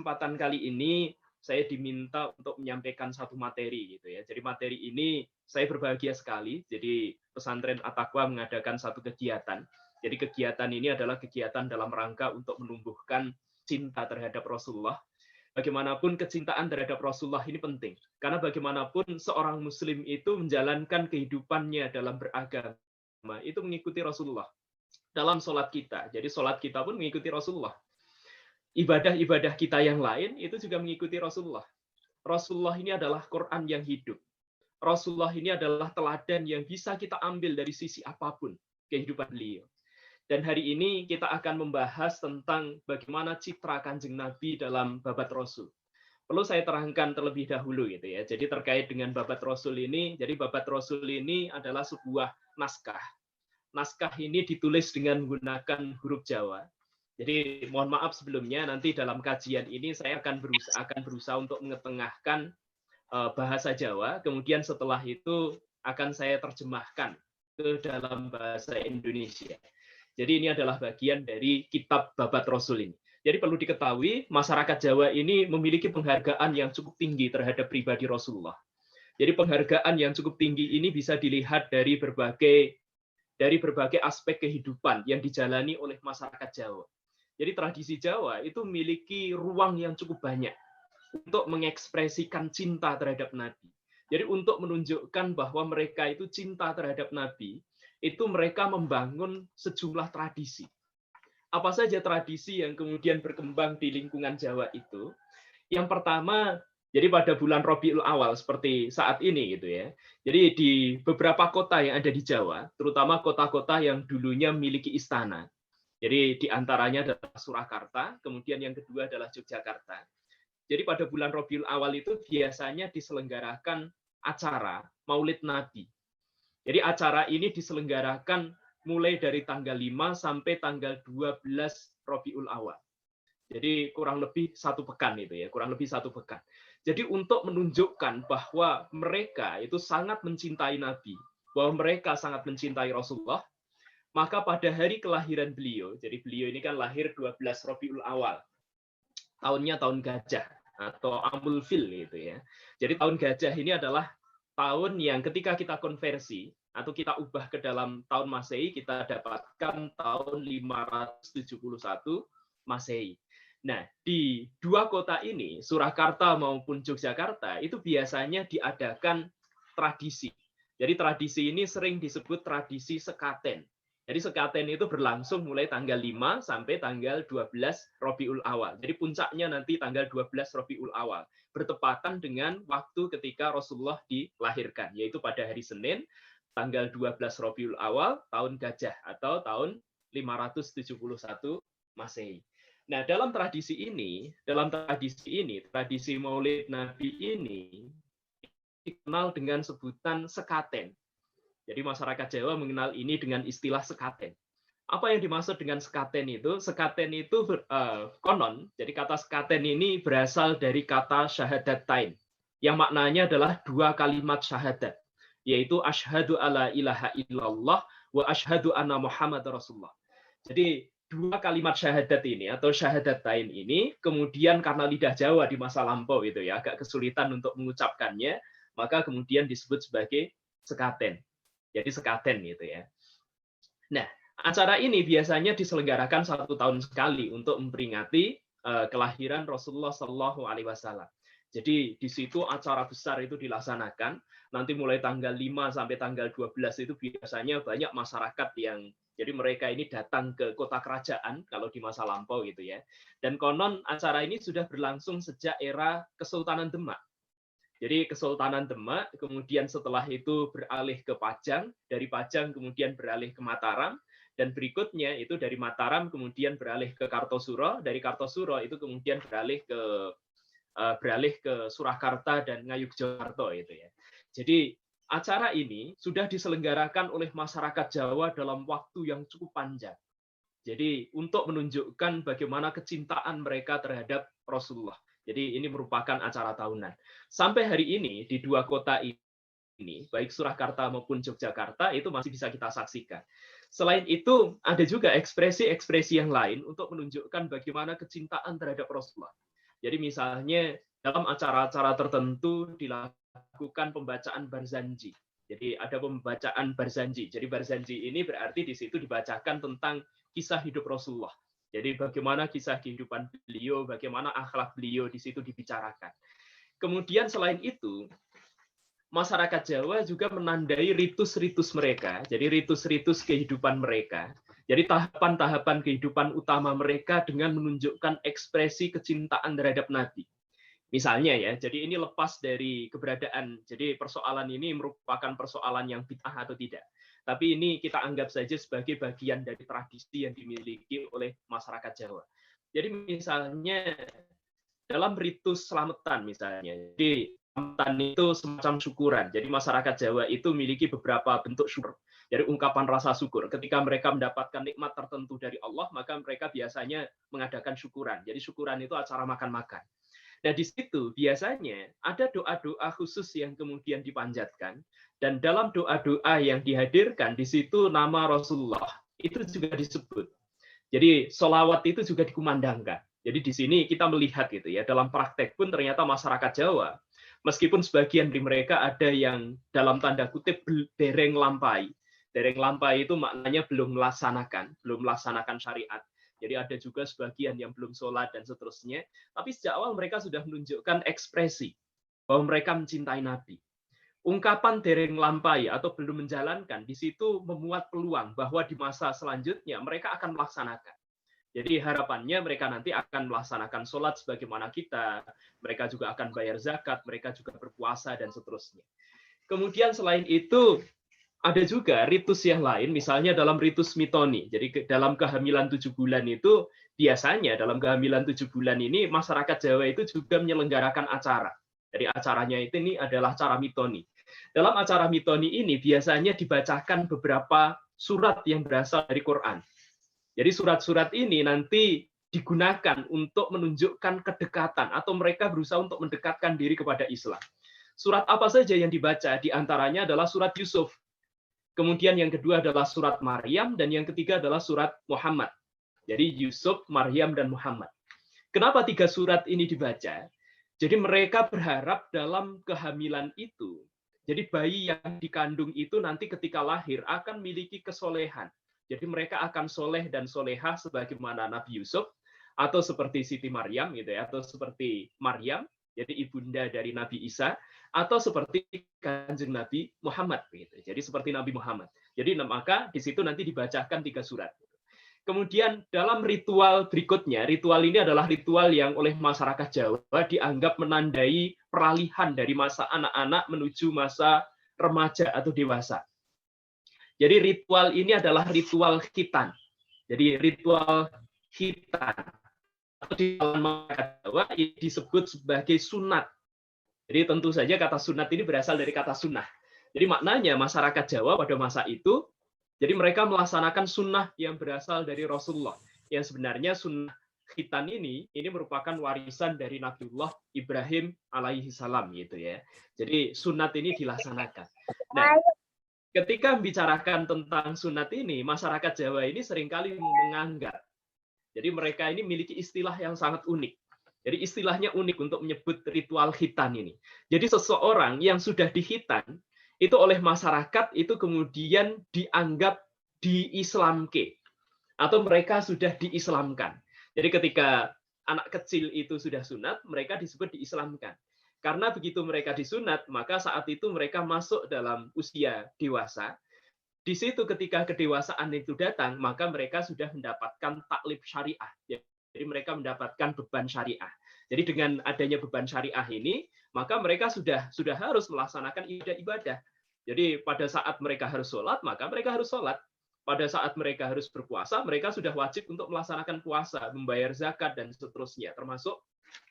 kesempatan kali ini saya diminta untuk menyampaikan satu materi gitu ya. Jadi materi ini saya berbahagia sekali. Jadi Pesantren At-Taqwa mengadakan satu kegiatan. Jadi kegiatan ini adalah kegiatan dalam rangka untuk menumbuhkan cinta terhadap Rasulullah. Bagaimanapun kecintaan terhadap Rasulullah ini penting. Karena bagaimanapun seorang muslim itu menjalankan kehidupannya dalam beragama itu mengikuti Rasulullah. Dalam sholat kita. Jadi sholat kita pun mengikuti Rasulullah. Ibadah-ibadah kita yang lain itu juga mengikuti Rasulullah. Rasulullah ini adalah Quran yang hidup. Rasulullah ini adalah teladan yang bisa kita ambil dari sisi apapun kehidupan beliau. Dan hari ini kita akan membahas tentang bagaimana citra Kanjeng Nabi dalam Babat Rasul. Perlu saya terangkan terlebih dahulu gitu ya. Jadi terkait dengan Babat Rasul ini, jadi Babat Rasul ini adalah sebuah naskah. Naskah ini ditulis dengan menggunakan huruf Jawa. Jadi mohon maaf sebelumnya, nanti dalam kajian ini saya akan berusaha untuk mengetengahkan bahasa Jawa, kemudian setelah itu akan saya terjemahkan ke dalam bahasa Indonesia. Jadi ini adalah bagian dari kitab Babat Rasul ini. Jadi perlu diketahui, masyarakat Jawa ini memiliki penghargaan yang cukup tinggi terhadap pribadi Rasulullah. Jadi penghargaan yang cukup tinggi ini bisa dilihat dari berbagai aspek kehidupan yang dijalani oleh masyarakat Jawa. Jadi tradisi Jawa itu memiliki ruang yang cukup banyak untuk mengekspresikan cinta terhadap Nabi. Jadi untuk menunjukkan bahwa mereka itu cinta terhadap Nabi, itu mereka membangun sejumlah tradisi. Apa saja tradisi yang kemudian berkembang di lingkungan Jawa itu? Yang pertama, jadi pada bulan Rabiul Awal seperti saat ini gitu ya. Jadi di beberapa kota yang ada di Jawa, terutama kota-kota yang dulunya memiliki istana. Jadi di antaranya adalah Surakarta, kemudian yang kedua adalah Yogyakarta. Jadi pada bulan Rabiul Awal itu biasanya diselenggarakan acara Maulid Nabi. Jadi acara ini diselenggarakan mulai dari tanggal 5 sampai tanggal 12 Rabiul Awal. Jadi kurang lebih 1 pekan itu ya, kurang lebih 1 pekan. Jadi untuk menunjukkan bahwa mereka itu sangat mencintai Nabi, bahwa mereka sangat mencintai Rasulullah, maka pada hari kelahiran beliau, jadi beliau ini kan lahir 12 Rabiul Awal, tahunnya tahun gajah atau Amul Fil gitu ya. Jadi tahun gajah ini adalah tahun yang ketika kita konversi atau kita ubah ke dalam tahun Masehi, kita dapatkan tahun 571 Masehi. Nah, di dua kota ini, Surakarta maupun Yogyakarta, itu biasanya diadakan tradisi. Jadi tradisi ini sering disebut tradisi sekaten. Jadi sekaten itu berlangsung mulai tanggal 5 sampai tanggal 12 Rabiul Awal. Jadi puncaknya nanti tanggal 12 Rabiul Awal. Bertepatan dengan waktu ketika Rasulullah dilahirkan, yaitu pada hari Senin, tanggal 12 Rabiul Awal, tahun gajah atau tahun 571 Masehi. Nah, dalam tradisi ini, tradisi Maulid Nabi ini dikenal dengan sebutan sekaten. Jadi masyarakat Jawa mengenal ini dengan istilah sekaten. Apa yang dimaksud dengan sekaten itu? Sekaten itu konon, jadi kata sekaten ini berasal dari kata syahadatain, yang maknanya adalah 2 kalimat syahadat, yaitu asyhadu alla ilaha illallah wa asyhadu anna Muhammad Rasulullah. Jadi 2 kalimat syahadat ini atau syahadatain ini kemudian karena lidah Jawa di masa lampau itu ya agak kesulitan untuk mengucapkannya, maka kemudian disebut sebagai sekaten. Jadi sekaten gitu ya. Nah, acara ini biasanya diselenggarakan 1 tahun sekali untuk memperingati kelahiran Rasulullah Shallallahu Alaihi Wasallam. Jadi di situ acara besar itu dilaksanakan. Nanti mulai tanggal 5 sampai tanggal 12 itu biasanya banyak masyarakat yang jadi mereka ini datang ke kota kerajaan kalau di masa lampau gitu ya. Dan konon acara ini sudah berlangsung sejak era Kesultanan Demak. Jadi Kesultanan Demak, kemudian setelah itu beralih ke Pajang, dari Pajang kemudian beralih ke Mataram, dan berikutnya itu dari Mataram kemudian beralih ke Kartosuro, dari Kartosuro itu kemudian beralih ke Surakarta dan Ngayogyakarta itu ya. Jadi acara ini sudah diselenggarakan oleh masyarakat Jawa dalam waktu yang cukup panjang. Jadi untuk menunjukkan bagaimana kecintaan mereka terhadap Rasulullah. Jadi ini merupakan acara tahunan. Sampai hari ini di 2 kota ini, baik Surakarta maupun Yogyakarta, itu masih bisa kita saksikan. Selain itu, ada juga ekspresi-ekspresi yang lain untuk menunjukkan bagaimana kecintaan terhadap Rasulullah. Jadi misalnya dalam acara-acara tertentu dilakukan pembacaan barzanji. Jadi ada pembacaan barzanji. Jadi barzanji ini berarti di situ dibacakan tentang kisah hidup Rasulullah. Jadi bagaimana kisah kehidupan beliau, bagaimana akhlak beliau di situ dibicarakan. Kemudian selain itu, masyarakat Jawa juga menandai ritus-ritus mereka. Jadi ritus-ritus kehidupan mereka. Jadi tahapan-tahapan kehidupan utama mereka dengan menunjukkan ekspresi kecintaan terhadap Nabi. Misalnya ya, jadi ini lepas dari keberadaan. Jadi persoalan ini merupakan persoalan yang bid'ah atau tidak. Tapi ini kita anggap saja sebagai bagian dari tradisi yang dimiliki oleh masyarakat Jawa. Jadi misalnya dalam ritus selamatan misalnya. Jadi selamatan itu semacam syukuran. Jadi masyarakat Jawa itu memiliki beberapa bentuk syukur. Jadi ungkapan rasa syukur. Ketika mereka mendapatkan nikmat tertentu dari Allah, maka mereka biasanya mengadakan syukuran. Jadi syukuran itu acara makan-makan. Nah, di situ biasanya ada doa-doa khusus yang kemudian dipanjatkan, dan dalam doa-doa yang dihadirkan di situ nama Rasulullah itu juga disebut. Jadi sholawat itu juga dikumandangkan. Jadi di sini kita melihat gitu ya, dalam praktek pun ternyata masyarakat Jawa, meskipun sebagian dari mereka ada yang dalam tanda kutip dereng lampai. Dereng lampai itu maknanya belum melaksanakan syariat. Jadi ada juga sebagian yang belum sholat dan seterusnya. Tapi sejak awal mereka sudah menunjukkan ekspresi bahwa mereka mencintai Nabi. Ungkapan dereng lampai atau belum menjalankan, di situ memuat peluang bahwa di masa selanjutnya mereka akan melaksanakan. Jadi harapannya mereka nanti akan melaksanakan sholat sebagaimana kita, mereka juga akan bayar zakat, mereka juga berpuasa, dan seterusnya. Kemudian selain itu, ada juga ritus yang lain, misalnya dalam ritus mitoni. Jadi dalam kehamilan 7 bulan itu, biasanya dalam kehamilan 7 bulan ini, masyarakat Jawa itu juga menyelenggarakan acara. Jadi acaranya ini adalah acara mitoni. Dalam acara mitoni ini, biasanya dibacakan beberapa surat yang berasal dari Quran. Jadi surat-surat ini nanti digunakan untuk menunjukkan kedekatan, atau mereka berusaha untuk mendekatkan diri kepada Islam. Surat apa saja yang dibaca? Di antaranya adalah surat Yusuf. Kemudian yang kedua adalah surat Maryam, dan yang ketiga adalah surat Muhammad. Jadi Yusuf, Maryam, dan Muhammad. Kenapa 3 surat ini dibaca? Jadi mereka berharap dalam kehamilan itu, jadi bayi yang dikandung itu nanti ketika lahir akan memiliki kesolehan. Jadi mereka akan soleh dan solehah sebagaimana Nabi Yusuf, atau seperti Siti Maryam gitu ya, atau seperti Maryam, jadi ibunda dari Nabi Isa, atau seperti Kanjeng Nabi Muhammad gitu. Jadi seperti Nabi Muhammad. Jadi maka di situ nanti dibacakan 3 surat. Kemudian dalam ritual berikutnya, ritual ini adalah ritual yang oleh masyarakat Jawa dianggap menandai peralihan dari masa anak-anak menuju masa remaja atau dewasa. Jadi ritual ini adalah ritual khitan. Jadi ritual khitan atau di kalangan masyarakat Jawa disebut sebagai sunat. Jadi tentu saja kata sunat ini berasal dari kata sunnah. Jadi maknanya masyarakat Jawa pada masa itu, jadi mereka melaksanakan sunnah yang berasal dari Rasulullah. Yang sebenarnya sunnah khitan ini merupakan warisan dari Nabiullah Ibrahim alaihi salam gitu ya. Jadi sunat ini dilaksanakan. Nah, ketika membicarakan tentang sunat ini, masyarakat Jawa ini seringkali menganggap, jadi mereka ini memiliki istilah yang sangat unik. Jadi istilahnya unik untuk menyebut ritual khitan ini. Jadi seseorang yang sudah dihitan, itu oleh masyarakat itu kemudian dianggap diislamke. Atau mereka sudah diislamkan. Jadi ketika anak kecil itu sudah sunat, mereka disebut diislamkan. Karena begitu mereka disunat, maka saat itu mereka masuk dalam usia dewasa. Di situ ketika kedewasaan itu datang, maka mereka sudah mendapatkan taklif syariah. Jadi mereka mendapatkan beban syariah. Jadi dengan adanya beban syariah ini, maka mereka sudah harus melaksanakan ibadah-ibadah. Jadi pada saat mereka harus sholat, maka mereka harus sholat. Pada saat mereka harus berpuasa, mereka sudah wajib untuk melaksanakan puasa, membayar zakat, dan seterusnya. Termasuk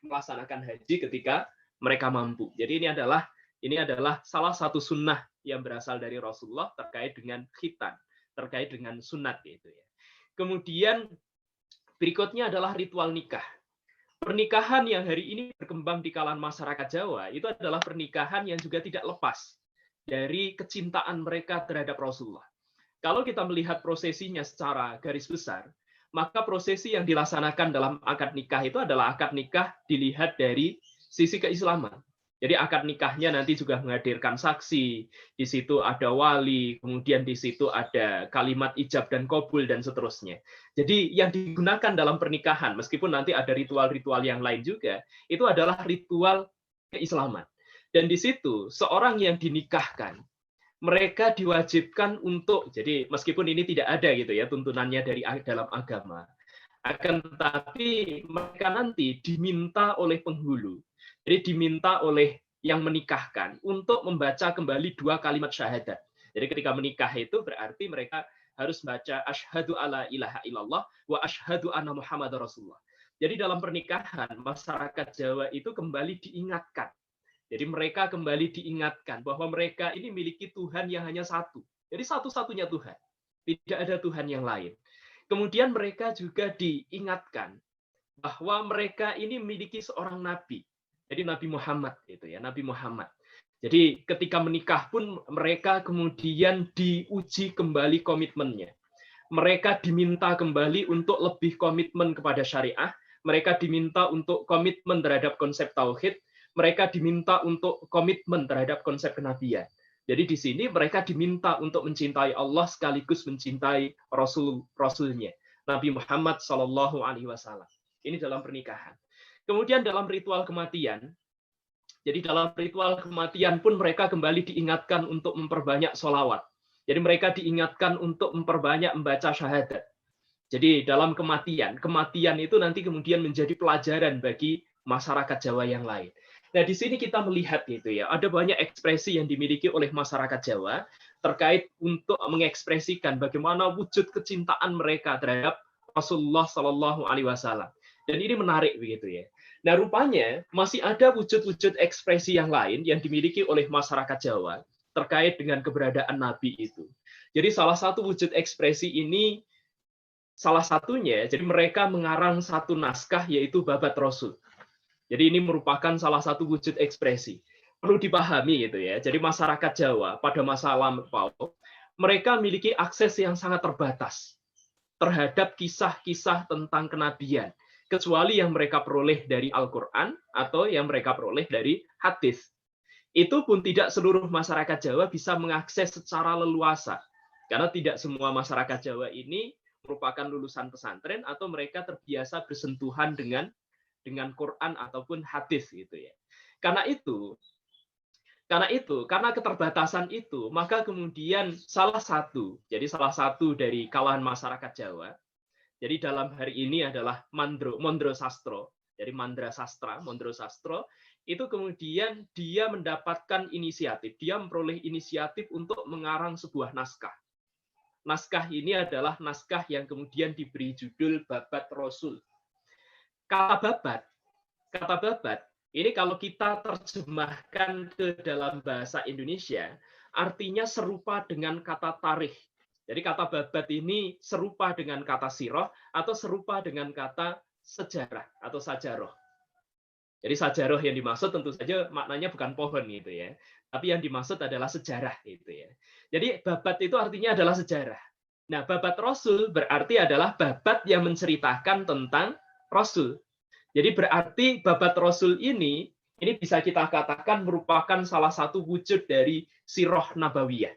melaksanakan haji ketika mereka mampu. Jadi ini adalah salah satu sunnah yang berasal dari Rasulullah terkait dengan khitan, terkait dengan sunat gitu ya. Kemudian berikutnya adalah ritual nikah. Pernikahan yang hari ini berkembang di kalangan masyarakat Jawa itu adalah pernikahan yang juga tidak lepas dari kecintaan mereka terhadap Rasulullah. Kalau kita melihat prosesinya secara garis besar, maka prosesi yang dilaksanakan dalam akad nikah itu adalah akad nikah dilihat dari sisi keislaman. Jadi akad nikahnya nanti juga menghadirkan saksi, di situ ada wali, kemudian di situ ada kalimat ijab dan qabul dan seterusnya. Jadi yang digunakan dalam pernikahan, meskipun nanti ada ritual-ritual yang lain juga, itu adalah ritual keislaman. Dan di situ seorang yang dinikahkan, mereka diwajibkan untuk, jadi meskipun ini tidak ada gitu ya tuntunannya dari dalam agama, akan tetapi mereka nanti diminta oleh penghulu, jadi diminta oleh yang menikahkan untuk membaca kembali 2 kalimat syahadat. Jadi ketika menikah itu berarti mereka harus baca asyhadu alla ilaha illallah wa asyhadu anna muhammadar rasulullah. Jadi dalam pernikahan masyarakat Jawa itu kembali diingatkan. Jadi mereka kembali diingatkan bahwa mereka ini memiliki Tuhan yang hanya satu. Jadi satu-satunya Tuhan. Tidak ada Tuhan yang lain. Kemudian mereka juga diingatkan bahwa mereka ini memiliki seorang nabi. Jadi Nabi Muhammad gitu ya, Nabi Muhammad. Jadi ketika menikah pun mereka kemudian diuji kembali komitmennya. Mereka diminta kembali untuk lebih komitmen kepada syariah, mereka diminta untuk komitmen terhadap konsep tauhid, mereka diminta untuk komitmen terhadap konsep kenabian. Jadi di sini mereka diminta untuk mencintai Allah sekaligus mencintai Rasul-Rasulnya, Nabi Muhammad Shallallahu Alaihi Wasallam. Ini dalam pernikahan. Kemudian dalam ritual kematian, jadi dalam ritual kematian pun mereka kembali diingatkan untuk memperbanyak sholawat. Jadi mereka diingatkan untuk memperbanyak membaca syahadat. Jadi dalam kematian itu nanti kemudian menjadi pelajaran bagi masyarakat Jawa yang lain. Nah, di sini kita melihat gitu ya, ada banyak ekspresi yang dimiliki oleh masyarakat Jawa terkait untuk mengekspresikan bagaimana wujud kecintaan mereka terhadap Rasulullah Shallallahu Alaihi Wasallam. Dan ini menarik begitu ya. Nah, rupanya masih ada wujud-wujud ekspresi yang lain yang dimiliki oleh masyarakat Jawa terkait dengan keberadaan Nabi itu. Jadi salah satu wujud ekspresi ini, salah satunya, jadi mereka mengarang satu naskah yaitu Babat Rasul. Jadi ini merupakan salah satu wujud ekspresi. Perlu dipahami gitu ya. Jadi masyarakat Jawa pada masa lampau, mereka memiliki akses yang sangat terbatas terhadap kisah-kisah tentang kenabian, kecuali yang mereka peroleh dari Al-Quran atau yang mereka peroleh dari hadis. Itu pun tidak seluruh masyarakat Jawa bisa mengakses secara leluasa, karena tidak semua masyarakat Jawa ini merupakan lulusan pesantren atau mereka terbiasa bersentuhan dengan Quran ataupun hadis gitu ya. Karena keterbatasan itu, maka kemudian salah satu dari kalangan masyarakat Jawa, jadi dalam hari ini adalah Mondro Sastro, jadi Mandra Sastra, Mondro Sastro, itu kemudian dia mendapatkan inisiatif, dia memperoleh inisiatif untuk mengarang sebuah naskah. Naskah ini adalah naskah yang kemudian diberi judul Babat Rasul. Kata babat ini kalau kita terjemahkan ke dalam bahasa Indonesia, artinya serupa dengan kata tarikh. Jadi kata babat ini serupa dengan kata siroh atau serupa dengan kata sejarah atau sajaroh. Jadi sajaroh yang dimaksud tentu saja maknanya bukan pohon gitu ya, tapi yang dimaksud adalah sejarah gitu ya. Jadi babat itu artinya adalah sejarah. Nah, Babat Rasul berarti adalah babat yang menceritakan tentang Rasul. Jadi berarti Babat Rasul ini bisa kita katakan merupakan salah satu wujud dari Sirah Nabawiyah.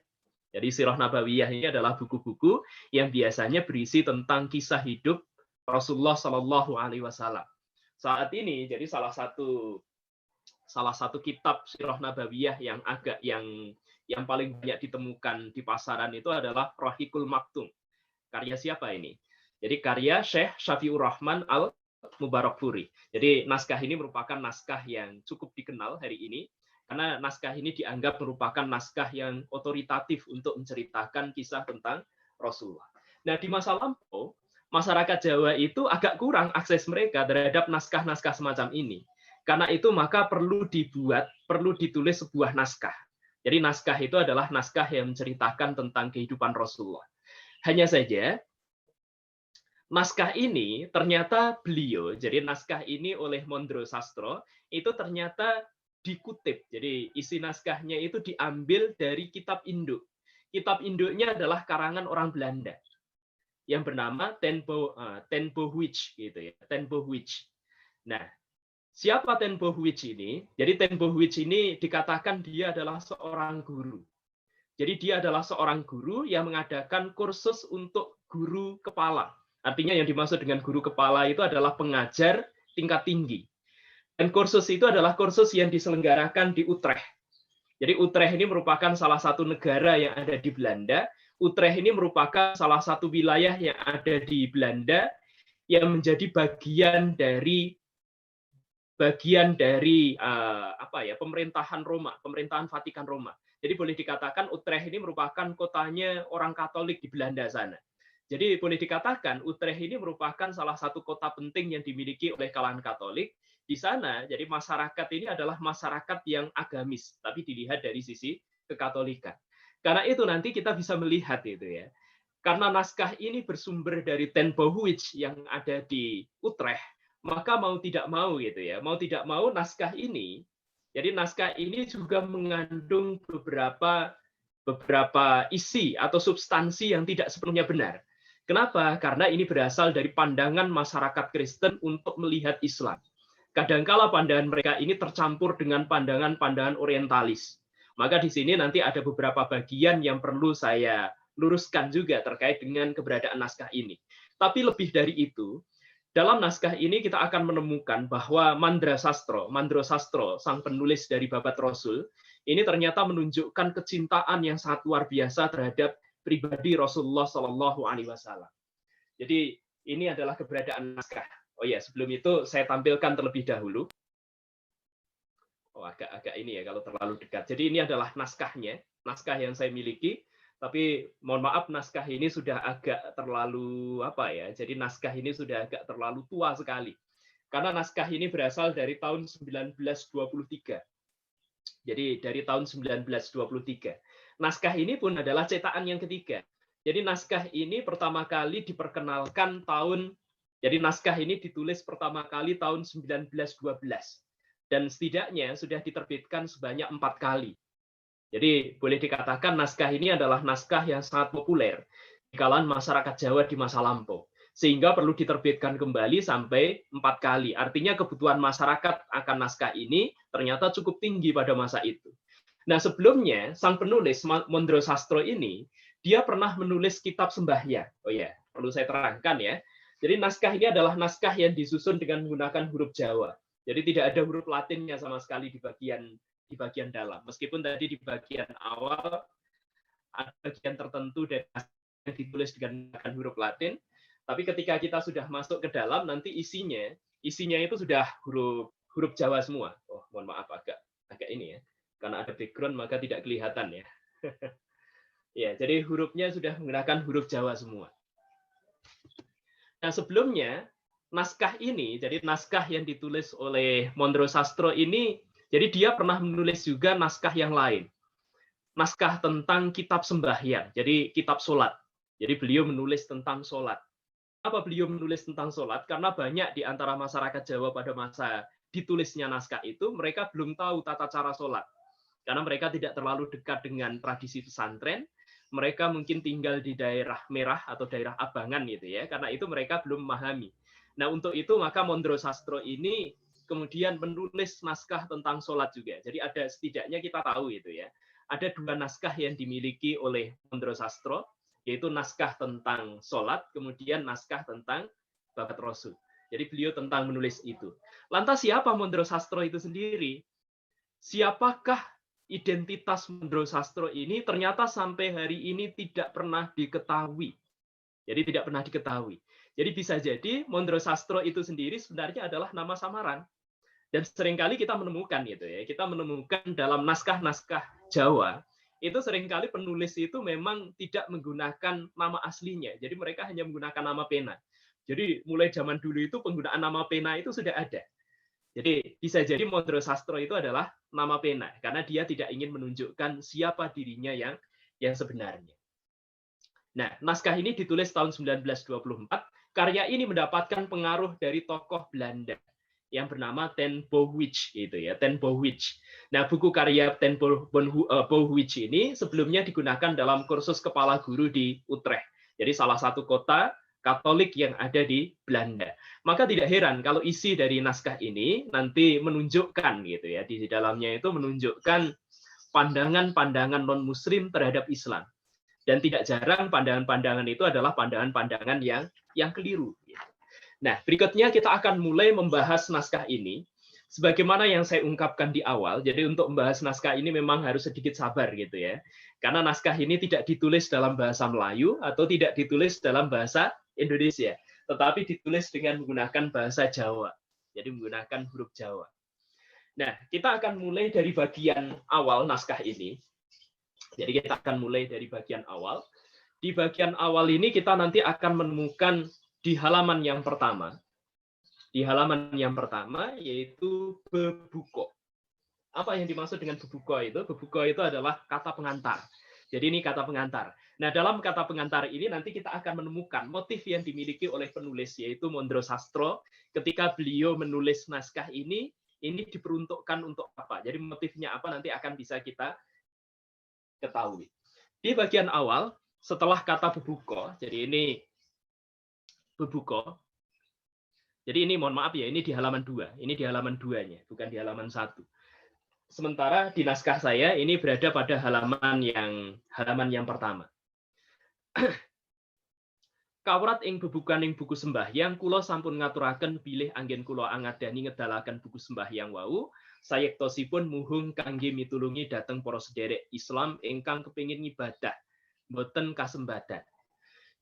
Jadi Sirah Nabawiyah ini adalah buku-buku yang biasanya berisi tentang kisah hidup Rasulullah Shallallahu Alaihi Wasallam. Saat ini jadi salah satu kitab Sirah Nabawiyah yang paling banyak ditemukan di pasaran itu adalah Rahiqul Maktum. Karya siapa ini? Jadi karya Syekh Syafiur Rahman Al-Mubarakfuri. Jadi naskah ini merupakan naskah yang cukup dikenal hari ini, karena naskah ini dianggap merupakan naskah yang otoritatif untuk menceritakan kisah tentang Rasulullah. Nah, di masa lampau, masyarakat Jawa itu agak kurang akses mereka terhadap naskah-naskah semacam ini. Karena itu maka perlu ditulis sebuah naskah. Jadi naskah itu adalah naskah yang menceritakan tentang kehidupan Rasulullah. Hanya saja, naskah ini ternyata jadi naskah ini oleh Mondro Sastro, itu ternyata dikutip. Jadi isi naskahnya itu diambil dari kitab induk. Kitab induknya adalah karangan orang Belanda. yang bernama Ten Bohuich gitu ya, Ten Bohuich. Nah, siapa Ten Bohuich ini? Jadi Ten Bohuich ini dikatakan dia adalah seorang guru. Jadi dia adalah seorang guru yang mengadakan kursus untuk guru kepala. Artinya yang dimaksud dengan guru kepala itu adalah pengajar tingkat tinggi. Dan kursus itu adalah kursus yang diselenggarakan di Utrecht. Jadi Utrecht ini merupakan salah satu negara yang ada di Belanda. Utrecht ini merupakan salah satu wilayah yang ada di Belanda yang menjadi bagian dari pemerintahan Roma, pemerintahan Vatikan Roma. Jadi boleh dikatakan Utrecht ini merupakan kotanya orang Katolik di Belanda sana. Jadi boleh dikatakan Utrecht ini merupakan salah satu kota penting yang dimiliki oleh kalangan Katolik di sana. Jadi masyarakat ini adalah masyarakat yang agamis, tapi dilihat dari sisi kekatolikan. Karena itu nanti kita bisa melihat itu ya. Karena naskah ini bersumber dari Ten Bohuich yang ada di Utrecht, maka mau tidak mau gitu ya, mau tidak mau naskah ini, jadi naskah ini juga mengandung beberapa isi atau substansi yang tidak sepenuhnya benar. Kenapa? Karena ini berasal dari pandangan masyarakat Kristen untuk melihat Islam. Kadangkala pandangan mereka ini tercampur dengan pandangan-pandangan orientalis. Maka di sini nanti ada beberapa bagian yang perlu saya luruskan juga terkait dengan keberadaan naskah ini. Tapi lebih dari itu, dalam naskah ini kita akan menemukan bahwa Mandrasastro, sang penulis dari Babat Rasul, ini ternyata menunjukkan kecintaan yang sangat luar biasa terhadap pribadi Rasulullah Shallallahu Alaihi Wasallam. Jadi ini adalah keberadaan naskah. Oh ya, sebelum itu saya tampilkan terlebih dahulu. Oh agak ini ya kalau terlalu dekat. Jadi ini adalah naskahnya, naskah yang saya miliki. Tapi mohon maaf naskah ini sudah agak terlalu jadi naskah ini sudah agak terlalu tua sekali. Karena naskah ini berasal dari tahun 1923. Jadi dari tahun 1923. Naskah ini pun adalah cetakan yang ketiga. Jadi naskah ini pertama kali diperkenalkan jadi naskah ini ditulis pertama kali tahun 1912. Dan setidaknya sudah diterbitkan sebanyak 4 kali. Jadi boleh dikatakan naskah ini adalah naskah yang sangat populer di kalangan masyarakat Jawa di masa lampau. Sehingga perlu diterbitkan kembali sampai 4 kali. Artinya kebutuhan masyarakat akan naskah ini ternyata cukup tinggi pada masa itu. Nah sebelumnya, sang penulis Mandrasastro ini, dia pernah menulis kitab sembahyang. Oh ya, perlu saya terangkan ya. Jadi naskah ini adalah naskah yang disusun dengan menggunakan huruf Jawa. Jadi tidak ada huruf Latinnya sama sekali di bagian dalam. Meskipun tadi di bagian awal ada bagian tertentu dari yang ditulis dengan huruf Latin, tapi ketika kita sudah masuk ke dalam nanti isinya itu sudah huruf Jawa semua. Oh, mohon maaf agak ini ya. Karena ada background maka tidak kelihatan ya. Ya, jadi hurufnya sudah menggunakan huruf Jawa semua. Nah, sebelumnya naskah ini, jadi naskah yang ditulis oleh Mandrasastro ini, jadi dia pernah menulis juga naskah yang lain. Naskah tentang kitab sembahyang, jadi kitab sholat. Jadi beliau menulis tentang sholat. Apa beliau menulis tentang sholat? Karena banyak di antara masyarakat Jawa pada masa ditulisnya naskah itu, mereka belum tahu tata cara sholat. Karena mereka tidak terlalu dekat dengan tradisi pesantren, mereka mungkin tinggal di daerah merah atau daerah abangan gitu ya. Karena itu mereka belum memahami. Nah untuk itu maka Mandrasastro ini kemudian menulis naskah tentang sholat juga. Jadi ada setidaknya kita tahu itu ya. Ada 2 naskah yang dimiliki oleh Mandrasastro, yaitu naskah tentang sholat, kemudian naskah tentang Babat Rasul. Jadi beliau tentang menulis itu. Lantas siapa Mandrasastro itu sendiri? Siapakah identitas Mandrasastro ini? Ternyata sampai hari ini tidak pernah diketahui. Jadi tidak pernah diketahui. Jadi bisa jadi Mandrasastro itu sendiri sebenarnya adalah nama samaran. Dan seringkali kita menemukan itu ya, kita menemukan dalam naskah-naskah Jawa itu seringkali penulis itu memang tidak menggunakan nama aslinya. Jadi mereka hanya menggunakan nama pena. Jadi mulai zaman dulu itu penggunaan nama pena itu sudah ada. Jadi bisa jadi Mandrasastro itu adalah nama pena karena dia tidak ingin menunjukkan siapa dirinya yang sebenarnya. Nah, naskah ini ditulis tahun 1924. Karya ini mendapatkan pengaruh dari tokoh Belanda yang bernama Ten Bohuich gitu ya, Ten Bohuich. Nah, buku karya Ten Bohuich ini sebelumnya digunakan dalam kursus kepala guru di Utrecht. Jadi salah satu kota Katolik yang ada di Belanda. Maka tidak heran kalau isi dari naskah ini nanti menunjukkan gitu ya, di dalamnya itu menunjukkan pandangan-pandangan non-Muslim terhadap Islam. Dan tidak jarang pandangan-pandangan itu adalah pandangan-pandangan yang keliru. Nah, berikutnya kita akan mulai membahas naskah ini. Sebagaimana yang saya ungkapkan di awal, jadi untuk membahas naskah ini memang harus sedikit sabar gitu ya. Karena naskah ini tidak ditulis dalam bahasa Melayu atau tidak ditulis dalam bahasa Indonesia, tetapi ditulis dengan menggunakan bahasa Jawa. Jadi menggunakan huruf Jawa. Nah, kita akan mulai dari bagian awal naskah ini. Jadi kita akan mulai dari bagian awal. Di bagian awal ini kita nanti akan menemukan di halaman yang pertama. Di halaman yang pertama yaitu bebuko. Apa yang dimaksud dengan bebuko itu? Bebuko itu adalah kata pengantar. Jadi ini kata pengantar. Nah, dalam kata pengantar ini nanti kita akan menemukan motif yang dimiliki oleh penulis, yaitu Mondro Sastro. Ketika beliau menulis naskah ini diperuntukkan untuk apa? Jadi motifnya apa nanti akan bisa kita ketahui. Di bagian awal, setelah kata bebuko, jadi ini bebuko. Jadi ini mohon maaf ya, ini di halaman 2. Ini di halaman 2-nya, bukan di halaman 1. Sementara di naskah saya ini berada pada halaman yang pertama. Kawrat ing bebukaning buku sembahyang kula sampun ngaturaken bilih anggen kula angadani ngedalaken buku sembahyang wau sayektosipun muhung kangge mitulungi dhateng para sederek Islam ingkang kepingin ngibadah boten kasembadan.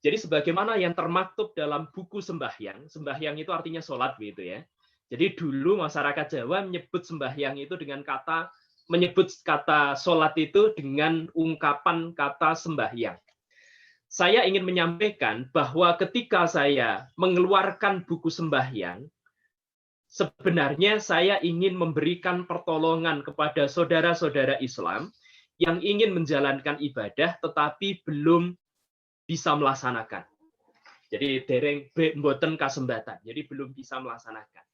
Jadi sebagaimana yang termaktub dalam buku sembahyang itu artinya sholat gitu ya. Jadi dulu masyarakat Jawa menyebut sembahyang itu dengan menyebut kata sholat itu dengan ungkapan kata sembahyang. Saya ingin menyampaikan bahwa ketika saya mengeluarkan buku sembahyang, sebenarnya saya ingin memberikan pertolongan kepada saudara-saudara Islam yang ingin menjalankan ibadah tetapi belum bisa melaksanakan. Jadi dereng mboten kasembatan. Jadi belum bisa melaksanakan.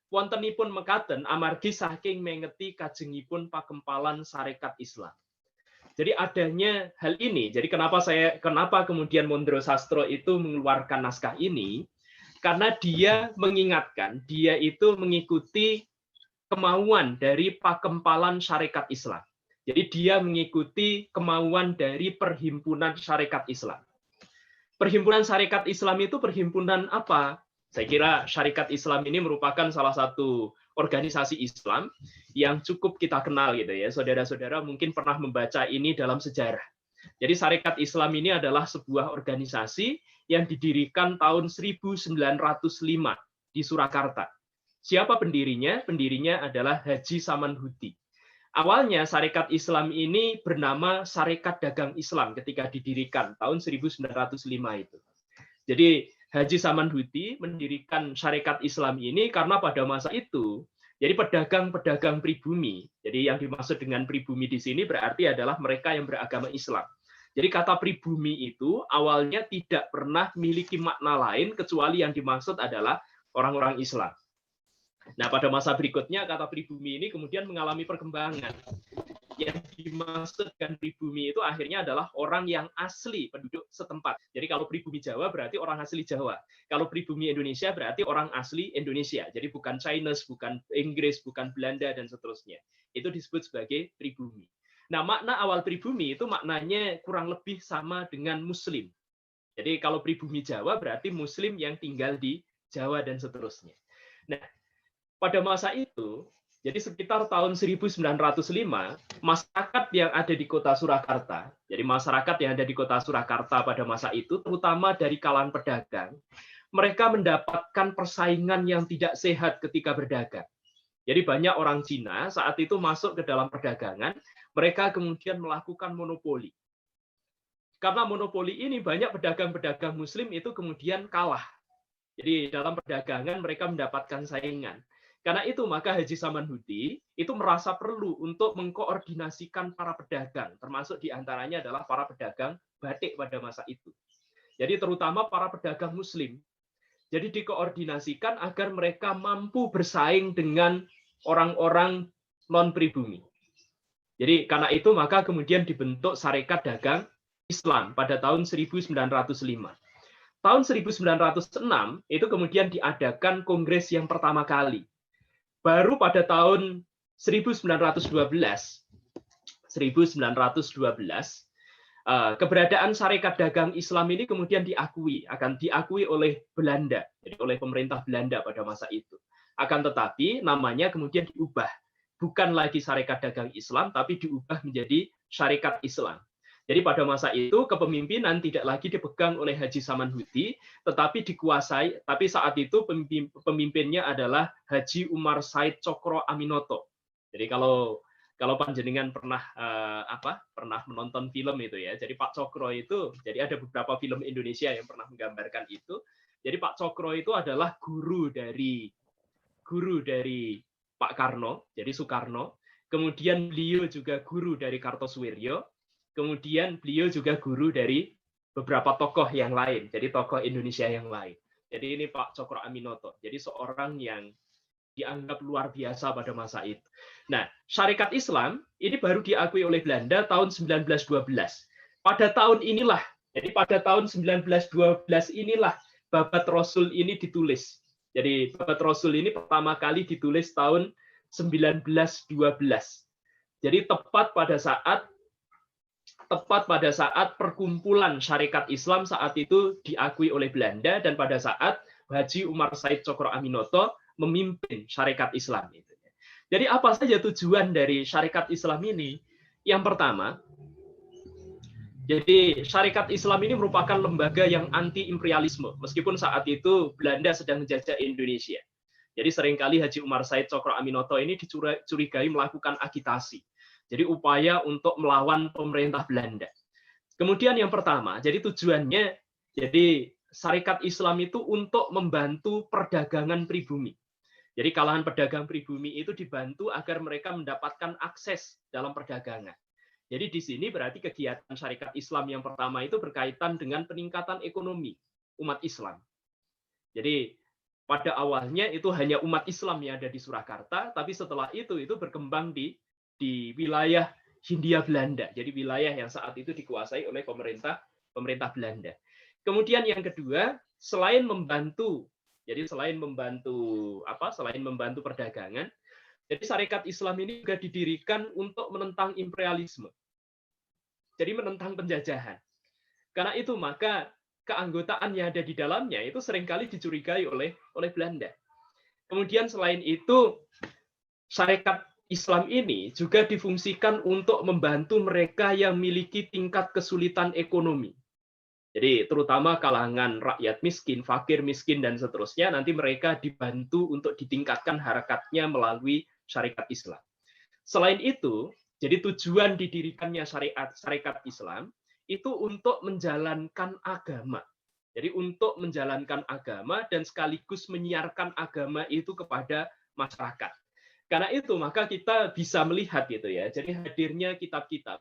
Wontenipun mekaten amargi saking mengeti kajengipun pakempalan Sarekat Islam. Jadi adanya hal ini. Jadi kenapa kemudian Mondro Sastro itu mengeluarkan naskah ini? Karena dia mengingatkan, dia itu mengikuti kemauan dari pakempalan Sarekat Islam. Jadi dia mengikuti kemauan dari Perhimpunan Sarekat Islam. Perhimpunan Sarekat Islam itu perhimpunan apa? Saya kira Sarekat Islam ini merupakan salah satu organisasi Islam yang cukup kita kenal gitu ya. Saudara-saudara mungkin pernah membaca ini dalam sejarah. Jadi Sarekat Islam ini adalah sebuah organisasi yang didirikan tahun 1905 di Surakarta. Siapa pendirinya? Pendirinya adalah Haji Samanhudi. Awalnya Sarekat Islam ini bernama Sarekat Dagang Islam ketika didirikan tahun 1905 itu. Jadi Haji Samanhudi mendirikan Sarekat Islam ini karena pada masa itu jadi pedagang-pedagang pribumi. Jadi yang dimaksud dengan pribumi di sini berarti adalah mereka yang beragama Islam. Jadi kata pribumi itu awalnya tidak pernah memiliki makna lain kecuali yang dimaksud adalah orang-orang Islam. Nah, pada masa berikutnya kata pribumi ini kemudian mengalami perkembangan. Yang dimaksud dengan pribumi itu akhirnya adalah orang yang asli penduduk setempat. Jadi kalau pribumi Jawa berarti orang asli Jawa. Kalau pribumi Indonesia berarti orang asli Indonesia. Jadi bukan Chinese, bukan Inggris, bukan Belanda, dan seterusnya. Itu disebut sebagai pribumi. Nah, makna awal pribumi itu maknanya kurang lebih sama dengan Muslim. Jadi kalau pribumi Jawa berarti Muslim yang tinggal di Jawa dan seterusnya. Nah, pada masa itu, jadi sekitar tahun 1905, masyarakat yang ada di kota Surakarta, jadi masyarakat yang ada di kota Surakarta pada masa itu, terutama dari kalangan pedagang, mereka mendapatkan persaingan yang tidak sehat ketika berdagang. Jadi banyak orang Cina saat itu masuk ke dalam perdagangan, mereka kemudian melakukan monopoli. Karena monopoli ini banyak pedagang-pedagang Muslim itu kemudian kalah. Jadi dalam perdagangan mereka mendapatkan saingan. Karena itu maka Haji Samanhudi itu merasa perlu untuk mengkoordinasikan para pedagang, termasuk diantaranya adalah para pedagang batik pada masa itu. Jadi terutama para pedagang Muslim. Jadi dikoordinasikan agar mereka mampu bersaing dengan orang-orang non-pribumi. Jadi karena itu maka kemudian dibentuk Sarekat Dagang Islam pada tahun 1905. tahun 1906 itu kemudian diadakan kongres yang pertama kali. Baru pada tahun 1912, keberadaan Syarikat Dagang Islam ini kemudian akan diakui oleh Belanda, jadi oleh pemerintah Belanda pada masa itu. Akan tetapi namanya kemudian diubah, bukan lagi Syarikat Dagang Islam, tapi diubah menjadi Syarikat Islam. Jadi pada masa itu kepemimpinan tidak lagi dipegang oleh Haji Samanhudi, tetapi tapi saat itu pemimpinnya adalah Haji Umar Said Cokro Aminoto. Jadi kalau panjenengan pernah menonton film itu ya, jadi Pak Cokro itu, jadi ada beberapa film Indonesia yang pernah menggambarkan itu. Jadi Pak Cokro itu adalah guru dari Pak Karno, jadi Soekarno. Kemudian beliau juga guru dari Kartosuwiryo. Kemudian beliau juga guru dari beberapa tokoh yang lain, jadi tokoh Indonesia yang lain. Jadi ini Pak Cokro Aminoto, jadi seorang yang dianggap luar biasa pada masa itu. Nah, Syarikat Islam ini baru diakui oleh Belanda tahun 1912. Pada tahun inilah, jadi pada tahun 1912 inilah Babat Rasul ini ditulis. Jadi Babat Rasul ini pertama kali ditulis tahun 1912. Jadi tepat pada saat perkumpulan Syarikat Islam saat itu diakui oleh Belanda, dan pada saat Haji Umar Said Cokro Aminoto memimpin Syarikat Islam itu. Jadi apa saja tujuan dari Syarikat Islam ini? Yang pertama, jadi Syarikat Islam ini merupakan lembaga yang anti-imperialisme, meskipun saat itu Belanda sedang menjajah Indonesia. Jadi seringkali Haji Umar Said Cokro Aminoto ini dicurigai melakukan agitasi. Jadi upaya untuk melawan pemerintah Belanda. Kemudian yang pertama, jadi tujuannya, jadi Syarikat Islam itu untuk membantu perdagangan pribumi. Jadi kalangan pedagang pribumi itu dibantu agar mereka mendapatkan akses dalam perdagangan. Jadi di sini berarti kegiatan Syarikat Islam yang pertama itu berkaitan dengan peningkatan ekonomi umat Islam. Jadi pada awalnya itu hanya umat Islam yang ada di Surakarta, tapi setelah itu berkembang di wilayah Hindia Belanda. Jadi wilayah yang saat itu dikuasai oleh pemerintah Belanda. Kemudian yang kedua, selain membantu perdagangan, jadi Syarikat Islam ini juga didirikan untuk menentang imperialisme. Jadi menentang penjajahan. Karena itu maka keanggotaan yang ada di dalamnya itu seringkali dicurigai oleh Belanda. Kemudian selain itu, Syarikat Islam ini juga difungsikan untuk membantu mereka yang memiliki tingkat kesulitan ekonomi. Jadi terutama kalangan rakyat miskin, fakir miskin, dan seterusnya, nanti mereka dibantu untuk ditingkatkan harakatnya melalui Syarikat Islam. Selain itu, jadi tujuan didirikannya Syarikat Islam itu untuk menjalankan agama. Jadi untuk menjalankan agama dan sekaligus menyiarkan agama itu kepada masyarakat. Karena itu maka kita bisa melihat gitu ya. Jadi hadirnya kitab-kitab,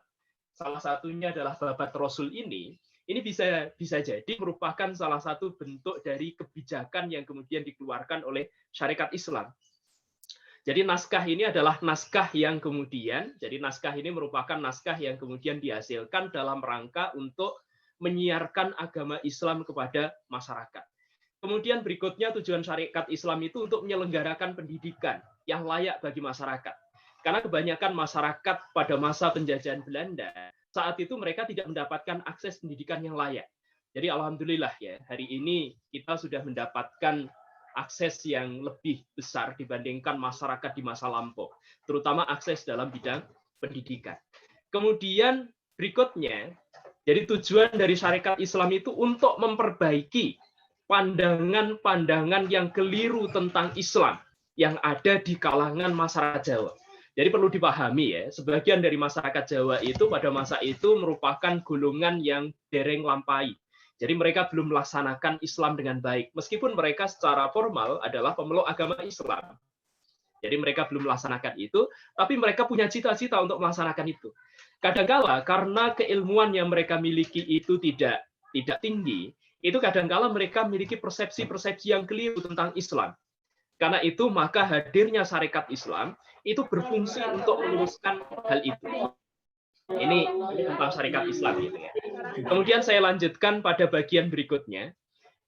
salah satunya adalah Babat Rasul ini bisa jadi merupakan salah satu bentuk dari kebijakan yang kemudian dikeluarkan oleh Syarikat Islam. Jadi naskah ini adalah naskah yang kemudian, jadi naskah ini merupakan naskah yang kemudian dihasilkan dalam rangka untuk menyiarkan agama Islam kepada masyarakat. Kemudian berikutnya tujuan Syarikat Islam itu untuk menyelenggarakan pendidikan yang layak bagi masyarakat. Karena kebanyakan masyarakat pada masa penjajahan Belanda, saat itu mereka tidak mendapatkan akses pendidikan yang layak. Jadi alhamdulillah ya, hari ini kita sudah mendapatkan akses yang lebih besar dibandingkan masyarakat di masa lampau, terutama akses dalam bidang pendidikan. Kemudian berikutnya, jadi tujuan dari Syarikat Islam itu untuk memperbaiki pandangan-pandangan yang keliru tentang Islam yang ada di kalangan masyarakat Jawa. Jadi perlu dipahami ya, sebagian dari masyarakat Jawa itu pada masa itu merupakan golongan yang dereng lampai. Jadi mereka belum melaksanakan Islam dengan baik, meskipun mereka secara formal adalah pemeluk agama Islam. Jadi mereka belum melaksanakan itu, tapi mereka punya cita-cita untuk melaksanakan itu. Kadangkala karena keilmuan yang mereka miliki itu tidak tinggi, itu kadangkala mereka memiliki persepsi-persepsi yang keliru tentang Islam. Karena itu maka hadirnya Syarikat Islam itu berfungsi untuk meluruskan hal itu. Ini tentang Syarikat Islam gitu ya. Kemudian saya lanjutkan pada bagian berikutnya.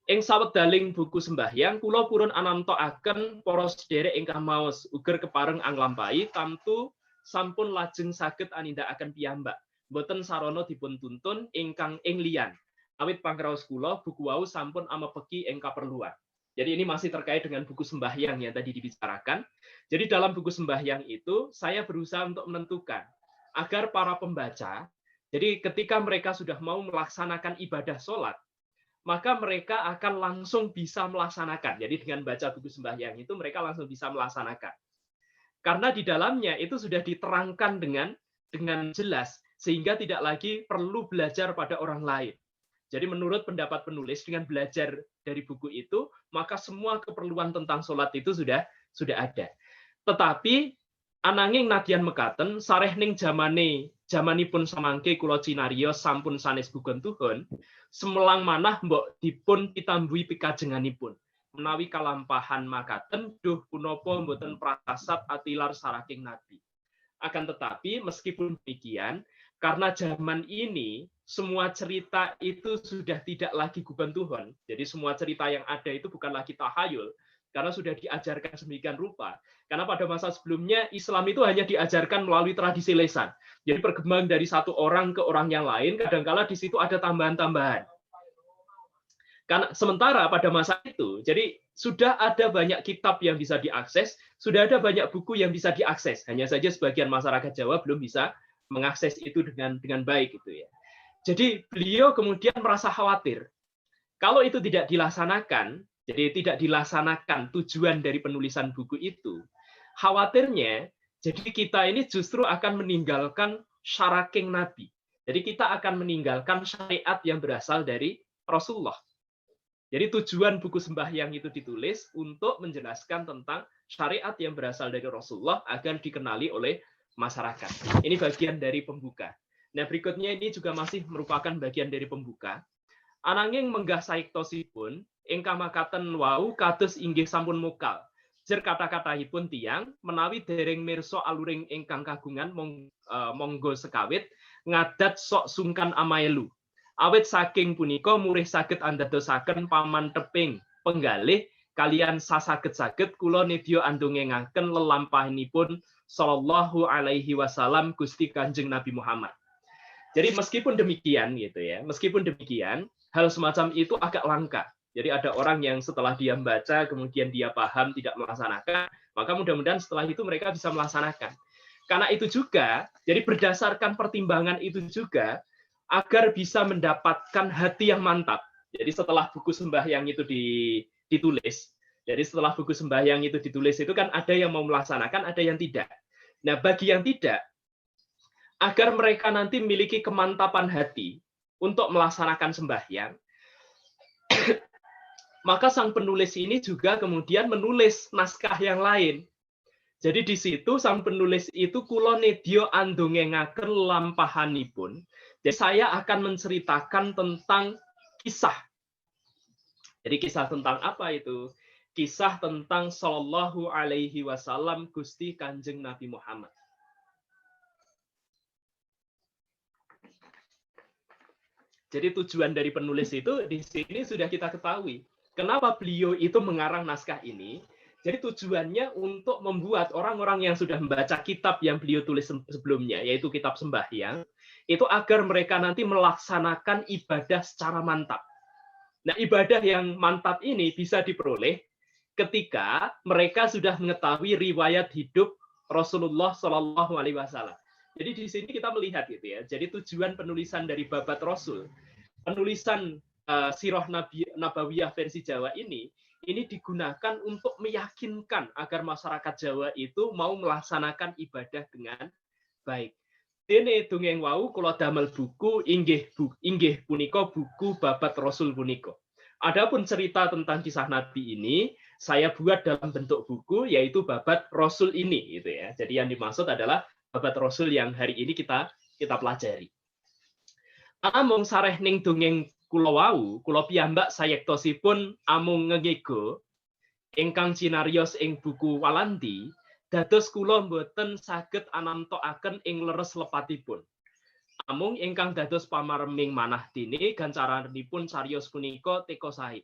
Ing sawedaling buku sembahyang kula purun anamtokaken para sedherek ingkang maos uger kepareng anglampahi tamtu sampun lajeng saged anindakaken piyambak. Boten sarana dipun tuntun ingkang ing liyan. Awit pangraos kula buku wau sampun amepeki ing kaperluan. Jadi ini masih terkait dengan buku sembahyang yang tadi dibicarakan. Jadi dalam buku sembahyang itu saya berusaha untuk menentukan agar para pembaca, jadi ketika mereka sudah mau melaksanakan ibadah sholat, maka mereka akan langsung bisa melaksanakan. Jadi dengan baca buku sembahyang itu mereka langsung bisa melaksanakan. Karena di dalamnya itu sudah diterangkan dengan jelas sehingga tidak lagi perlu belajar pada orang lain. Jadi menurut pendapat penulis dengan belajar dari buku itu, maka semua keperluan tentang sholat itu sudah ada. Tetapi ananging nadyan mekaten sareh ning jamanipun samangke kula cinarios sampun sanes bugontuhun, semelang manah mbok dipun pitambuhi pikajenganipun. Menawi kalampahan makaten duh punapa mboten prasat atilar saraking nabi. Akan tetapi meskipun demikian, karena zaman ini semua cerita itu sudah tidak lagi gubantuhon. Jadi semua cerita yang ada itu bukan lagi tahayul, karena sudah diajarkan sedemikian rupa. Karena pada masa sebelumnya Islam itu hanya diajarkan melalui tradisi lisan. Jadi berkembang dari satu orang ke orang yang lain, kadangkala di situ ada tambahan-tambahan. Karena sementara pada masa itu, jadi sudah ada banyak kitab yang bisa diakses, sudah ada banyak buku yang bisa diakses. Hanya saja sebagian masyarakat Jawa belum bisa mengakses itu dengan baik gitu ya. Jadi beliau kemudian merasa khawatir. Kalau itu tidak dilaksanakan, jadi tidak dilaksanakan tujuan dari penulisan buku itu, khawatirnya jadi kita ini justru akan meninggalkan syaraking Nabi. Jadi kita akan meninggalkan syariat yang berasal dari Rasulullah. Jadi tujuan buku sembahyang itu ditulis untuk menjelaskan tentang syariat yang berasal dari Rasulullah agar dikenali oleh masyarakat. Ini bagian dari pembuka. Nah berikutnya ini juga masih merupakan bagian dari pembuka. Ananging menggah saiktosipun ingkang makaten wau kados inggih sampun mukal. Jer kata-katahipun tiyang menawi dereng mirsa aluring ingkang kagungan monggo sekawit ngadat sok sungkan amaelu. Awit saking punika murih saged andadosaken pamanteping penggalih kalian sasaget-saget kula nedya andongengaken lelampahanipun sallallahu alaihi wasallam Gusti Kanjeng Nabi Muhammad. Jadi meskipun demikian gitu ya, meskipun demikian hal semacam itu agak langka. Jadi ada orang yang setelah dia membaca kemudian dia paham tidak melaksanakan, maka mudah-mudahan setelah itu mereka bisa melaksanakan. Karena itu juga, jadi berdasarkan pertimbangan itu juga agar bisa mendapatkan hati yang mantap. Jadi setelah buku sembahyang itu ditulis, jadi setelah buku sembahyang itu ditulis itu kan ada yang mau melaksanakan, ada yang tidak. Nah, bagi yang tidak, agar mereka nanti memiliki kemantapan hati untuk melaksanakan sembahyang, maka sang penulis ini juga kemudian menulis naskah yang lain. Jadi di situ sang penulis itu kula nedya andongengaken lampahanipun. Jadi saya akan menceritakan tentang kisah. Jadi kisah tentang apa itu? Kisah tentang sallallahu alaihi wasallam Gusti Kanjeng Nabi Muhammad. Jadi tujuan dari penulis itu di sini sudah kita ketahui. Kenapa beliau itu mengarang naskah ini? Jadi tujuannya untuk membuat orang-orang yang sudah membaca kitab yang beliau tulis sebelumnya, yaitu kitab sembahyang, itu agar mereka nanti melaksanakan ibadah secara mantap. Nah, ibadah yang mantap ini bisa diperoleh ketika mereka sudah mengetahui riwayat hidup Rasulullah Shallallahu Alaihi Wasallam. Jadi di sini kita melihat gitu ya. Jadi tujuan penulisan dari Babat Rasul, penulisan Sirah Nabawiyah versi Jawa ini digunakan untuk meyakinkan agar masyarakat Jawa itu mau melaksanakan ibadah dengan baik. Dene dongeng wau kula damel buku inggih punika buku Babat Rasul punika. Adapun cerita tentang kisah Nabi ini saya buat dalam bentuk buku yaitu Babat Rasul ini gitu ya. Jadi yang dimaksud adalah Babat Rasul yang hari ini kita pelajari. Amung sareh ning dongeng kula wau, kula piyambak sayektosipun amung ngegego ingkang cinarios ing buku Walandi, dados kula mboten saged anamtokaken ing leres lepatipun. Amung ingkang dados pamareming manah dene gancaranipun cariyos punika teka sae.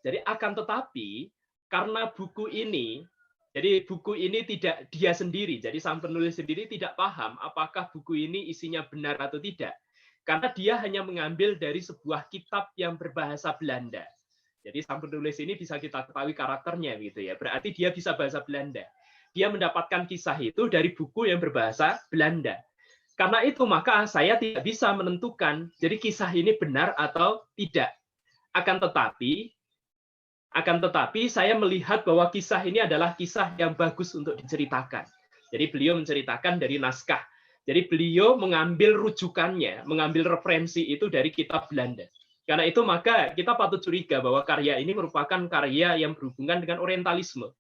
Jadi akan tetapi karena buku ini, jadi buku ini tidak dia sendiri, jadi sang penulis sendiri tidak paham apakah buku ini isinya benar atau tidak. Karena dia hanya mengambil dari sebuah kitab yang berbahasa Belanda. Jadi sang penulis ini bisa kita ketahui karakternya gitu ya. Berarti dia bisa bahasa Belanda. Dia mendapatkan kisah itu dari buku yang berbahasa Belanda. Karena itu maka saya tidak bisa menentukan jadi kisah ini benar atau tidak. Akan tetapi saya melihat bahwa kisah ini adalah kisah yang bagus untuk diceritakan. Jadi beliau menceritakan dari naskah. Jadi beliau mengambil rujukannya, mengambil referensi itu dari kitab Belanda. Karena itu maka kita patut curiga bahwa karya ini merupakan karya yang berhubungan dengan orientalisme.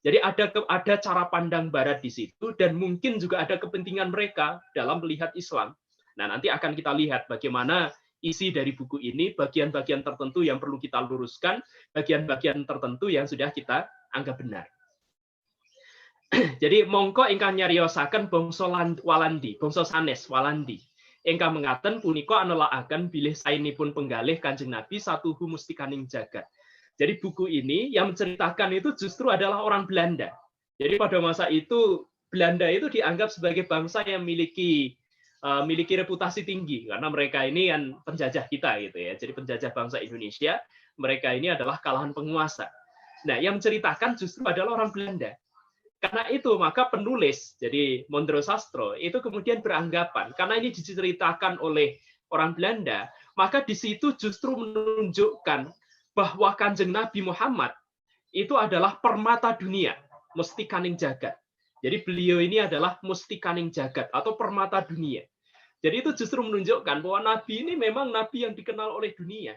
Jadi ada cara pandang barat di situ dan mungkin juga ada kepentingan mereka dalam melihat Islam. Nah, nanti akan kita lihat bagaimana isi dari buku ini, bagian-bagian tertentu yang perlu kita luruskan, bagian-bagian tertentu yang sudah kita anggap benar. Jadi mongko ingkang nyariosaken bangsa Walandi, bangsa sanes Walandi. Ingkang mengaten punika anelakaken bilih saenipun penggalih Kanjeng Nabi satuhu mustikaning jagat. Jadi buku ini yang menceritakan itu justru adalah orang Belanda. Jadi pada masa itu Belanda itu dianggap sebagai bangsa yang memiliki reputasi tinggi karena mereka ini kan penjajah kita gitu ya. Jadi penjajah bangsa Indonesia, mereka ini adalah kalangan penguasa. Nah, yang menceritakan justru adalah orang Belanda. Karena itu maka penulis, jadi Mondro Sastro itu kemudian beranggapan karena ini diceritakan oleh orang Belanda, maka di situ justru menunjukkan bahwa Kanjeng Nabi Muhammad itu adalah permata dunia, mustikaning jagat. Jadi beliau ini adalah mustikaning jagat atau permata dunia. Jadi itu justru menunjukkan bahwa Nabi ini memang Nabi yang dikenal oleh dunia.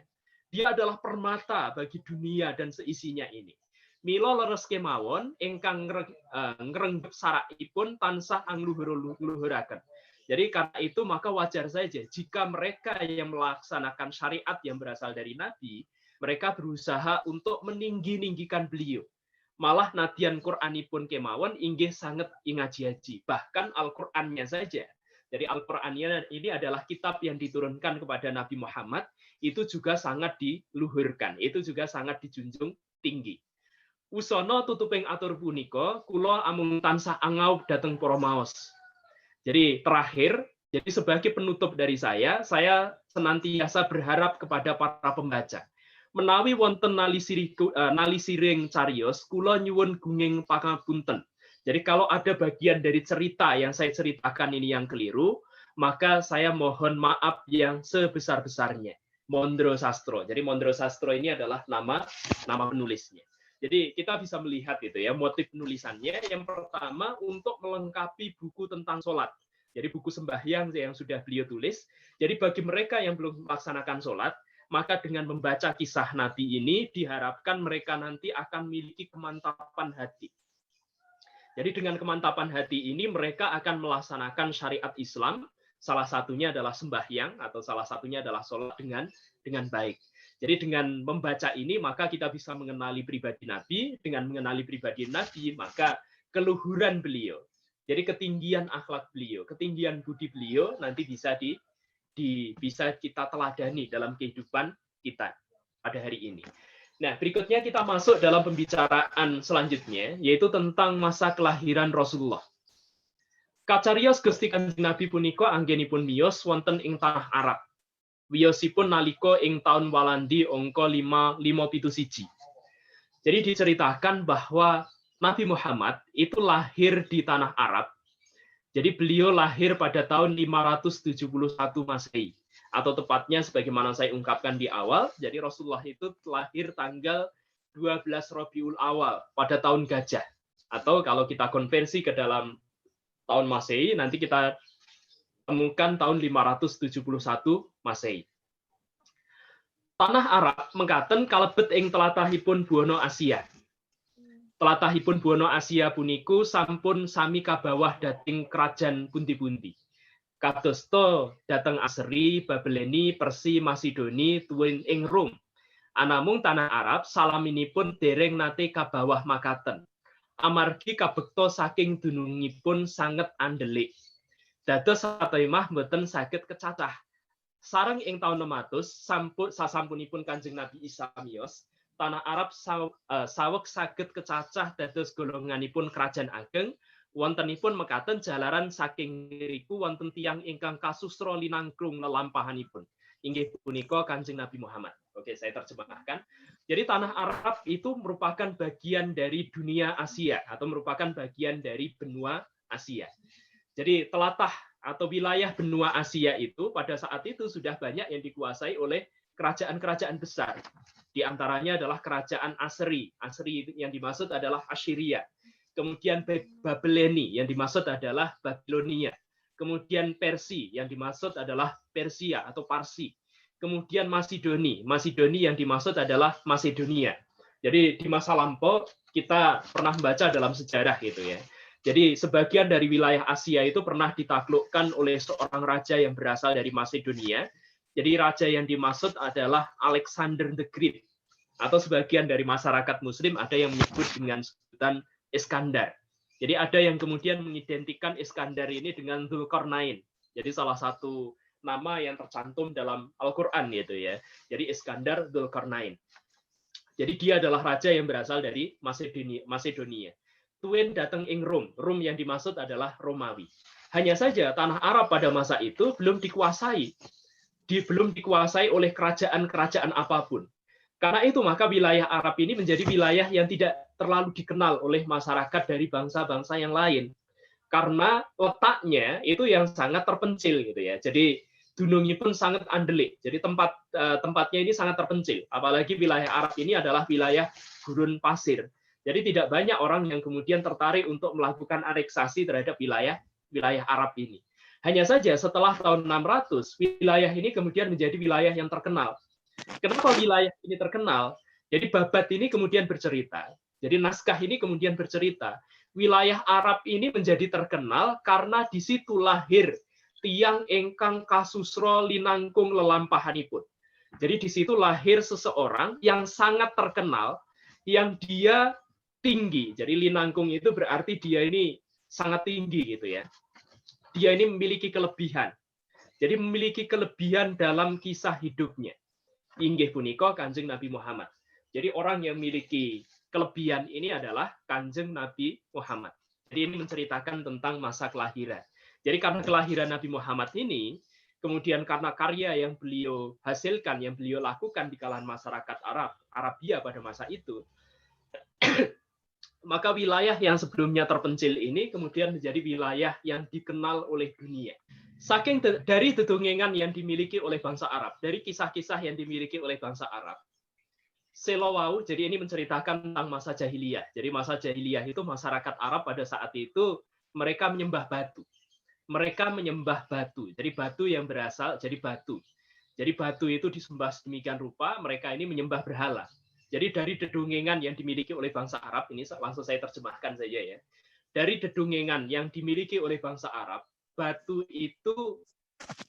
Dia adalah permata bagi dunia dan seisinya ini. Mila leres kemawon ingkang ngrenggep sarakipun tansah angluhur-luhuraken. Jadi karena itu maka wajar saja jika mereka yang melaksanakan syariat yang berasal dari Nabi, mereka berusaha untuk meninggi-ninggikan beliau. Malah nadyan Qur'anipun kemawon inggih sanget ingaji-aji. Bahkan Al-Qur'annya saja. Jadi Al-Qur'annya ini adalah kitab yang diturunkan kepada Nabi Muhammad, itu juga sangat diluhurkan, itu juga sangat dijunjung tinggi. Usono tutuping atur punika, kula amung tansah angaup dateng para maos. Jadi terakhir, jadi sebagai penutup dari saya senantiasa berharap kepada para pembaca. Menawi wonten nalisiring cariyos, kula nyuwun gunging pangapunten. Jadi kalau ada bagian dari cerita yang saya ceritakan ini yang keliru, maka saya mohon maaf yang sebesar-besarnya. Mondro Sastro. Jadi Mondro Sastro ini adalah nama penulisnya. Jadi kita bisa melihat gitu ya motif penulisannya. Yang pertama untuk melengkapi buku tentang sholat. Jadi buku sembahyang yang sudah beliau tulis. Jadi bagi mereka yang belum melaksanakan sholat, maka dengan membaca kisah Nabi ini diharapkan mereka nanti akan memiliki kemantapan hati. Jadi dengan kemantapan hati ini mereka akan melaksanakan syariat Islam. Salah satunya adalah sembahyang atau salah satunya adalah sholat dengan baik. Jadi dengan membaca ini maka kita bisa mengenali pribadi Nabi, dengan mengenali pribadi Nabi maka keluhuran beliau. Jadi ketinggian akhlak beliau, ketinggian budi beliau nanti bisa bisa kita teladani dalam kehidupan kita pada hari ini. Nah, berikutnya kita masuk dalam pembicaraan selanjutnya yaitu tentang masa kelahiran Rasulullah. Kacarios Gusti Kanjeng Nabi punika anggenipun miyos wonten ing tanah Arab. Wiyosipun nalika ing taun Walandi angka 571. Jadi diceritakan bahwa Nabi Muhammad itu lahir di tanah Arab. Jadi beliau lahir pada tahun 571 Masehi. Atau tepatnya sebagaimana saya ungkapkan di awal, jadi Rasulullah itu lahir tanggal 12 Rabiul Awal pada tahun Gajah. Atau kalau kita konversi ke dalam tahun Masehi, nanti kita temukan tahun 571 Masehi. Tanah Arab mengkaten kalebet ing tlatahipun Buana Asia. Tlatahipun Buana Asia puniku sampun sami kabawah dating kerajaan pundi-pundi. Kadosta dhateng Asri, Babeleni, Persi, Masidoni, tuwin ing Rom. Anamung tanah Arab salaminipun dereng nate kabawah makaten. Amargi kabekta saking dunungipun sanget andelik. Dados satemah mboten saged kecacah. Sareng ing taun 600 sasampunipun Kanjeng Nabi Isa miyos, tanah Arab saweg saged kecacah dados golonganipun kerajaan ageng, wontenipun mekaten jalaran saking ngriku wonten tiyang ingkang kasusra linangkrung lelampahanipun. Inggih punika Kanjeng Nabi Muhammad. Oke, saya terjemahkan. Jadi tanah Arab itu merupakan bagian dari dunia Asia atau merupakan bagian dari benua Asia. Jadi telatah atau wilayah benua Asia itu pada saat itu sudah banyak yang dikuasai oleh kerajaan-kerajaan besar. Di antaranya adalah kerajaan Asri. Asri yang dimaksud adalah Assyria. Kemudian Babyloni yang dimaksud adalah Babilonia. Kemudian Persia yang dimaksud adalah Persia atau Parsi. Kemudian Masidoni yang dimaksud adalah Masedonia. Jadi di masa lampau kita pernah membaca dalam sejarah gitu ya. Jadi sebagian dari wilayah Asia itu pernah ditaklukkan oleh seorang raja yang berasal dari Masedonia. Jadi raja yang dimaksud adalah Alexander the Great. Atau sebagian dari masyarakat Muslim ada yang menyebut dengan sebutan Iskandar. Jadi ada yang kemudian mengidentikan Iskandar ini dengan Dzulkarnain. Jadi salah satu nama yang tercantum dalam Al-Quran gitu ya. Jadi Iskandar Dzulkarnain. Jadi dia adalah raja yang berasal dari Masedonia. Tuen datang ing Rom. Rom yang dimaksud adalah Romawi. Hanya saja tanah Arab pada masa itu belum dikuasai oleh kerajaan-kerajaan apapun. Karena itu maka wilayah Arab ini menjadi wilayah yang tidak terlalu dikenal oleh masyarakat dari bangsa-bangsa yang lain. Karena letaknya itu yang sangat terpencil gitu ya. Jadi dunungnya pun sangat andelik. Jadi tempatnya ini sangat terpencil. Apalagi wilayah Arab ini adalah wilayah gurun pasir. Jadi tidak banyak orang yang kemudian tertarik untuk melakukan aneksasi terhadap wilayah Arab ini. Hanya saja setelah tahun 600, wilayah ini kemudian menjadi wilayah yang terkenal. Kenapa wilayah ini terkenal? Jadi Babat ini kemudian bercerita. Jadi naskah ini kemudian bercerita. Wilayah Arab ini menjadi terkenal karena di situ lahir tiyang ingkang kasusra linangkung lelampahanipun. Jadi di situ lahir seseorang yang sangat terkenal, yang dia tinggi. Jadi linangkung itu berarti dia ini sangat tinggi gitu ya. Dia ini memiliki kelebihan. Jadi memiliki kelebihan dalam kisah hidupnya. Inggih punika Kanjeng Nabi Muhammad. Jadi orang yang memiliki kelebihan ini adalah Kanjeng Nabi Muhammad. Jadi ini menceritakan tentang masa kelahiran. Jadi karena kelahiran Nabi Muhammad ini, kemudian karena karya yang beliau hasilkan, yang beliau lakukan di kalangan masyarakat Arabia pada masa itu, maka wilayah yang sebelumnya terpencil ini kemudian menjadi wilayah yang dikenal oleh dunia. Saking dari dedongengan yang dimiliki oleh bangsa Arab, dari kisah-kisah yang dimiliki oleh bangsa Arab, Selawau, jadi ini menceritakan tentang masa jahiliyah. Jadi masa jahiliyah itu masyarakat Arab pada saat itu mereka menyembah batu. Mereka menyembah batu. Jadi batu yang berasal jadi batu. Jadi batu itu disembah sedemikian rupa, mereka ini menyembah berhala. Jadi dari dedongengan yang dimiliki oleh bangsa Arab, ini langsung saya terjemahkan saja ya. Dari dedongengan yang dimiliki oleh bangsa Arab, batu itu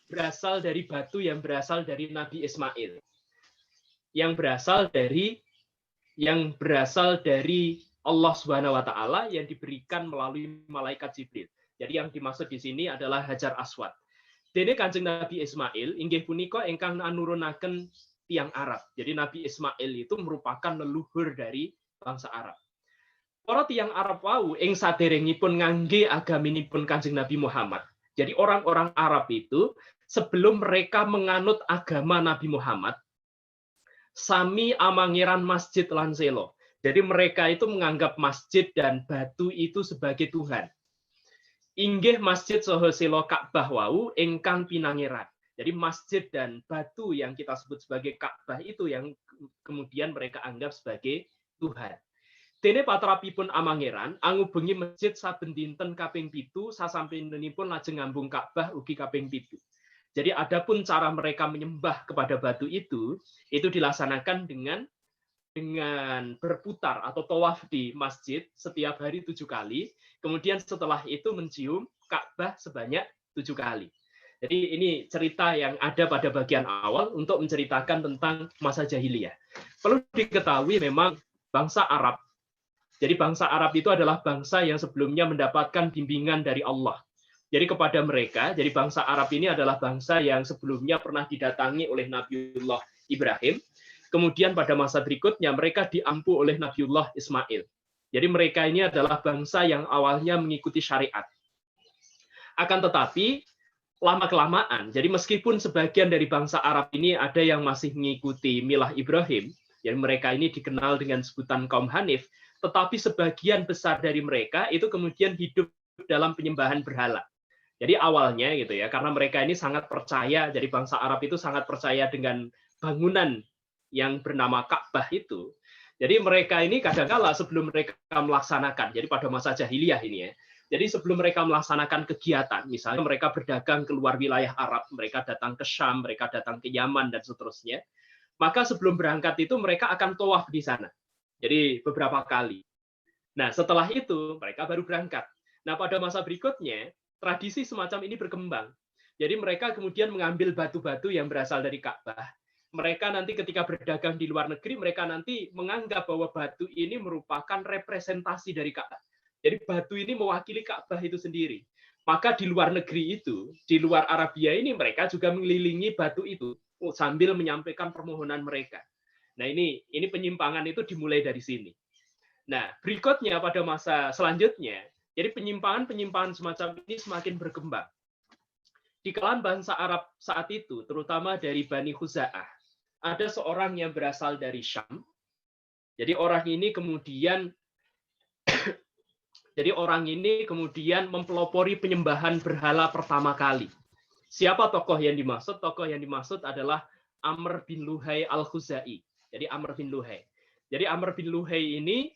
berasal dari batu yang berasal dari Nabi Ismail. Yang berasal dari Allah Subhanahu wa taala yang diberikan melalui malaikat Jibril. Jadi yang dimaksud di sini adalah Hajar Aswad. Dene Kanjeng Nabi Ismail inggih punika ingkang anurunaken tiang Arab. Jadi Nabi Ismail itu merupakan leluhur dari bangsa Arab. Para tiang Arab wau ing saderengipun ngangge agaminipun Kanjeng Nabi Muhammad. Jadi orang-orang Arab itu sebelum mereka menganut agama Nabi Muhammad, sami amangiran masjid lan selo. Jadi mereka itu menganggap masjid dan batu itu sebagai Tuhan. Inggih masjid saha selo Ka'bah wau ingkang pinangeran. Jadi masjid dan batu yang kita sebut sebagai Ka'bah itu yang kemudian mereka anggap sebagai Tuhan. Dene patrapipun amangeran angubengi masjid saben dinten kaping 7 sasampinipun lajeng ngambung Ka'bah ugi kaping 7. Jadi adapun cara mereka menyembah kepada batu itu dilaksanakan dengan berputar atau tawaf di masjid setiap hari 7 kali. Kemudian setelah itu mencium Ka'bah sebanyak 7 kali. Jadi ini cerita yang ada pada bagian awal untuk menceritakan tentang masa jahiliyah. Perlu diketahui memang bangsa Arab. Jadi bangsa Arab itu adalah bangsa yang sebelumnya mendapatkan bimbingan dari Allah. Jadi kepada mereka, jadi bangsa Arab ini adalah bangsa yang sebelumnya pernah didatangi oleh Nabiullah Ibrahim. kemudian pada masa berikutnya mereka diampu oleh Nabiullah Ismail. Jadi mereka ini adalah bangsa yang awalnya mengikuti syariat. Akan tetapi lama-kelamaan, jadi meskipun sebagian dari bangsa Arab ini ada yang masih mengikuti milah Ibrahim, jadi mereka ini dikenal dengan sebutan kaum Hanif, tetapi sebagian besar dari mereka itu kemudian hidup dalam penyembahan berhala. Jadi awalnya gitu ya, karena mereka ini sangat percaya, jadi bangsa Arab itu sangat percaya dengan bangunan yang bernama Ka'bah itu. Jadi mereka ini kadang-kala sebelum mereka melaksanakan, jadi pada masa jahiliyah ini ya, jadi sebelum mereka melaksanakan kegiatan, misalnya mereka berdagang keluar wilayah Arab, mereka datang ke Syam, mereka datang ke Yaman, dan seterusnya, maka sebelum berangkat itu mereka akan tawaf di sana. Jadi beberapa kali. Nah setelah itu mereka baru berangkat. Nah pada masa berikutnya, tradisi semacam ini berkembang. Jadi mereka kemudian mengambil batu-batu yang berasal dari Ka'bah. Mereka nanti ketika berdagang di luar negeri, mereka nanti menganggap bahwa batu ini merupakan representasi dari Ka'bah. Jadi batu ini mewakili Ka'bah itu sendiri. Maka di luar negeri itu, di luar Arabia ini, mereka juga mengelilingi batu itu sambil menyampaikan permohonan mereka. Nah ini penyimpangan itu dimulai dari sini. Nah berikutnya pada masa selanjutnya, jadi penyimpangan semacam ini semakin berkembang. Di kalangan bangsa Arab saat itu, terutama dari Bani Khuza'ah, ada seorang yang berasal dari Syam. Jadi orang ini kemudian mempelopori penyembahan berhala pertama kali. Siapa tokoh yang dimaksud? Tokoh yang dimaksud adalah Amr bin Luhai al-Khuzai. Jadi Amr bin Luhai. Jadi Amr bin Luhai ini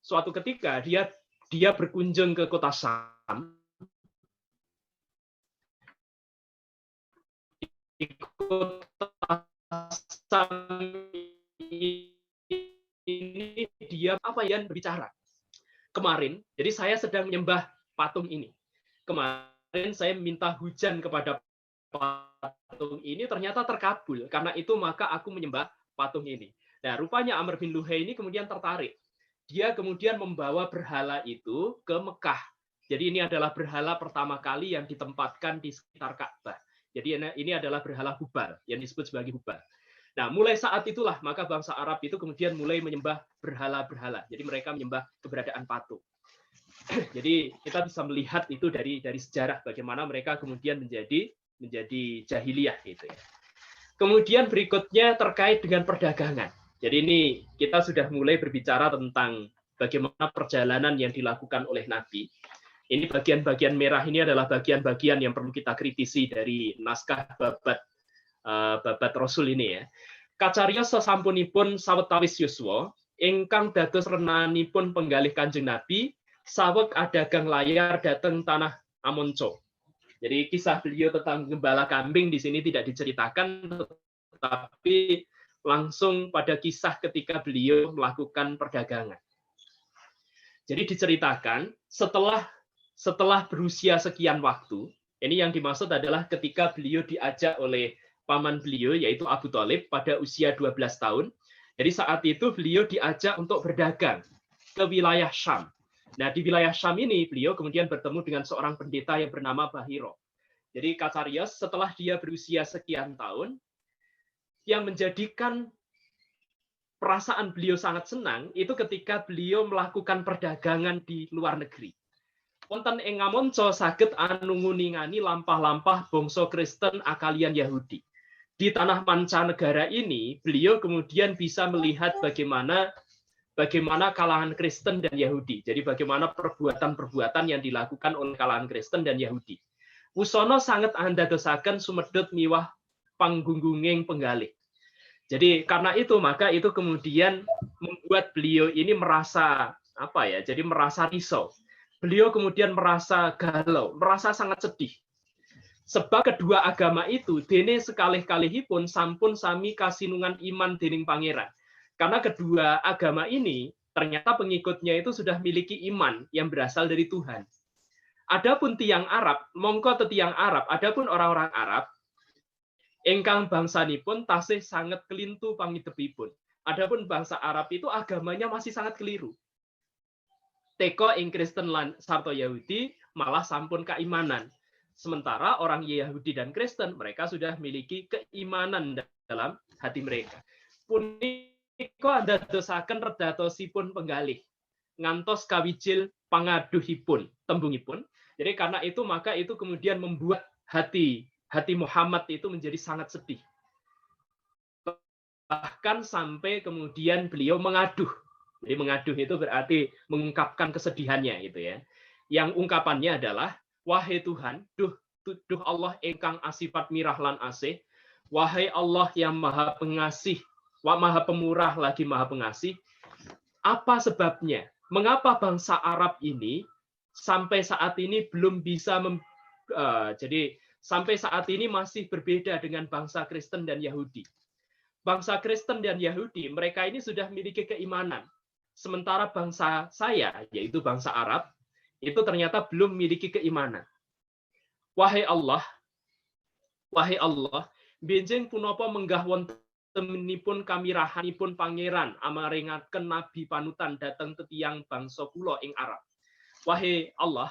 suatu ketika dia berkunjung ke kota Syam. Di kota Syam ini dia berbicara. Kemarin, jadi saya sedang menyembah patung ini. Kemarin saya minta hujan kepada patung ini, ternyata terkabul. Karena itu maka aku menyembah patung ini. Nah, rupanya Amr bin Luhai ini kemudian tertarik. Dia kemudian membawa berhala itu ke Mekah. Jadi ini adalah berhala pertama kali yang ditempatkan di sekitar Ka'bah. Jadi ini adalah berhala Hubal, yang disebut sebagai Hubal. Nah, mulai saat itulah maka bangsa Arab itu kemudian mulai menyembah berhala-berhala. Jadi mereka menyembah keberadaan patung. Jadi kita bisa melihat itu dari sejarah bagaimana mereka kemudian menjadi jahiliyah gitu ya. Kemudian berikutnya terkait dengan perdagangan. Jadi ini kita sudah mulai berbicara tentang bagaimana perjalanan yang dilakukan oleh Nabi. Ini bagian-bagian merah ini adalah bagian-bagian yang perlu kita kritisi dari naskah babat Rasul ini ya. Kacariyos sasampunipun sawetawis yuswa ingkang dados renanipun penggalih Kanjeng Nabi saweg adagang layar dateng tanah Amonco. Jadi kisah beliau tentang gembala kambing di sini tidak diceritakan, tetapi langsung pada kisah ketika beliau melakukan perdagangan. Jadi diceritakan setelah berusia sekian waktu, ini yang dimaksud adalah ketika beliau diajak oleh paman beliau yaitu Abu Thalib pada usia 12 tahun. Jadi saat itu beliau diajak untuk berdagang ke wilayah Syam. Nah, di wilayah Syam ini beliau kemudian bertemu dengan seorang pendeta yang bernama Bahiro. Jadi Kacariyos setelah dia berusia sekian tahun, yang menjadikan perasaan beliau sangat senang itu ketika beliau melakukan perdagangan di luar negeri. Wonten ing ngamonco saged anunguningani lampah-lampah bangsa Kristen akalian Yahudi. Di tanah mancanegara ini, beliau kemudian bisa melihat bagaimana kalangan Kristen dan Yahudi. Jadi bagaimana perbuatan-perbuatan yang dilakukan oleh kalangan Kristen dan Yahudi. Wusono sangat andadosaken sumedut miwah panggunggunging penggalih. Jadi karena itu maka itu kemudian membuat beliau ini merasa jadi merasa risau. Beliau kemudian merasa galau, merasa sangat sedih. Sebab kedua agama itu dene sekalih-kalihipun sampun sami kasinungan iman dening pangeran. Karena kedua agama ini ternyata pengikutnya itu sudah miliki iman yang berasal dari Tuhan. Adapun tiang Arab, mongko tetiang Arab, adapun orang-orang Arab ingkang bangsanipun tasih sangat kelintu pangidepipun. Adapun bangsa Arab itu agamanya masih sangat keliru. Teko ing Kristen lan sarta Yahudi malah sampun keimanan. Sementara orang Yahudi dan Kristen mereka sudah memiliki keimanan dalam hati mereka. punika ndadosaken redatosipun penggalih ngantos kawijil pangaduhipun tembungipun. Jadi karena itu maka itu kemudian membuat hati Muhammad itu menjadi sangat sedih. Bahkan sampai kemudian beliau mengaduh. Jadi mengaduh itu berarti mengungkapkan kesedihannya gitu ya. Yang ungkapannya adalah, wahai Tuhan, duh Allah ingkang asifat mirah lan asih, wahai Allah yang maha pengasih, maha pemurah lagi maha pengasih, apa sebabnya? Mengapa bangsa Arab ini sampai saat ini belum bisa jadi sampai saat ini masih berbeda dengan bangsa Kristen dan Yahudi. Bangsa Kristen dan Yahudi, mereka ini sudah memiliki keimanan. Sementara bangsa saya, yaitu bangsa Arab, itu ternyata belum memiliki keimanan. Wahai Allah, benjing punapa menggah wontenipun kamirahanipun pangeran amaringatken nabi panutan dateng tetiang bangsa kula ing Arab. Wahai Allah,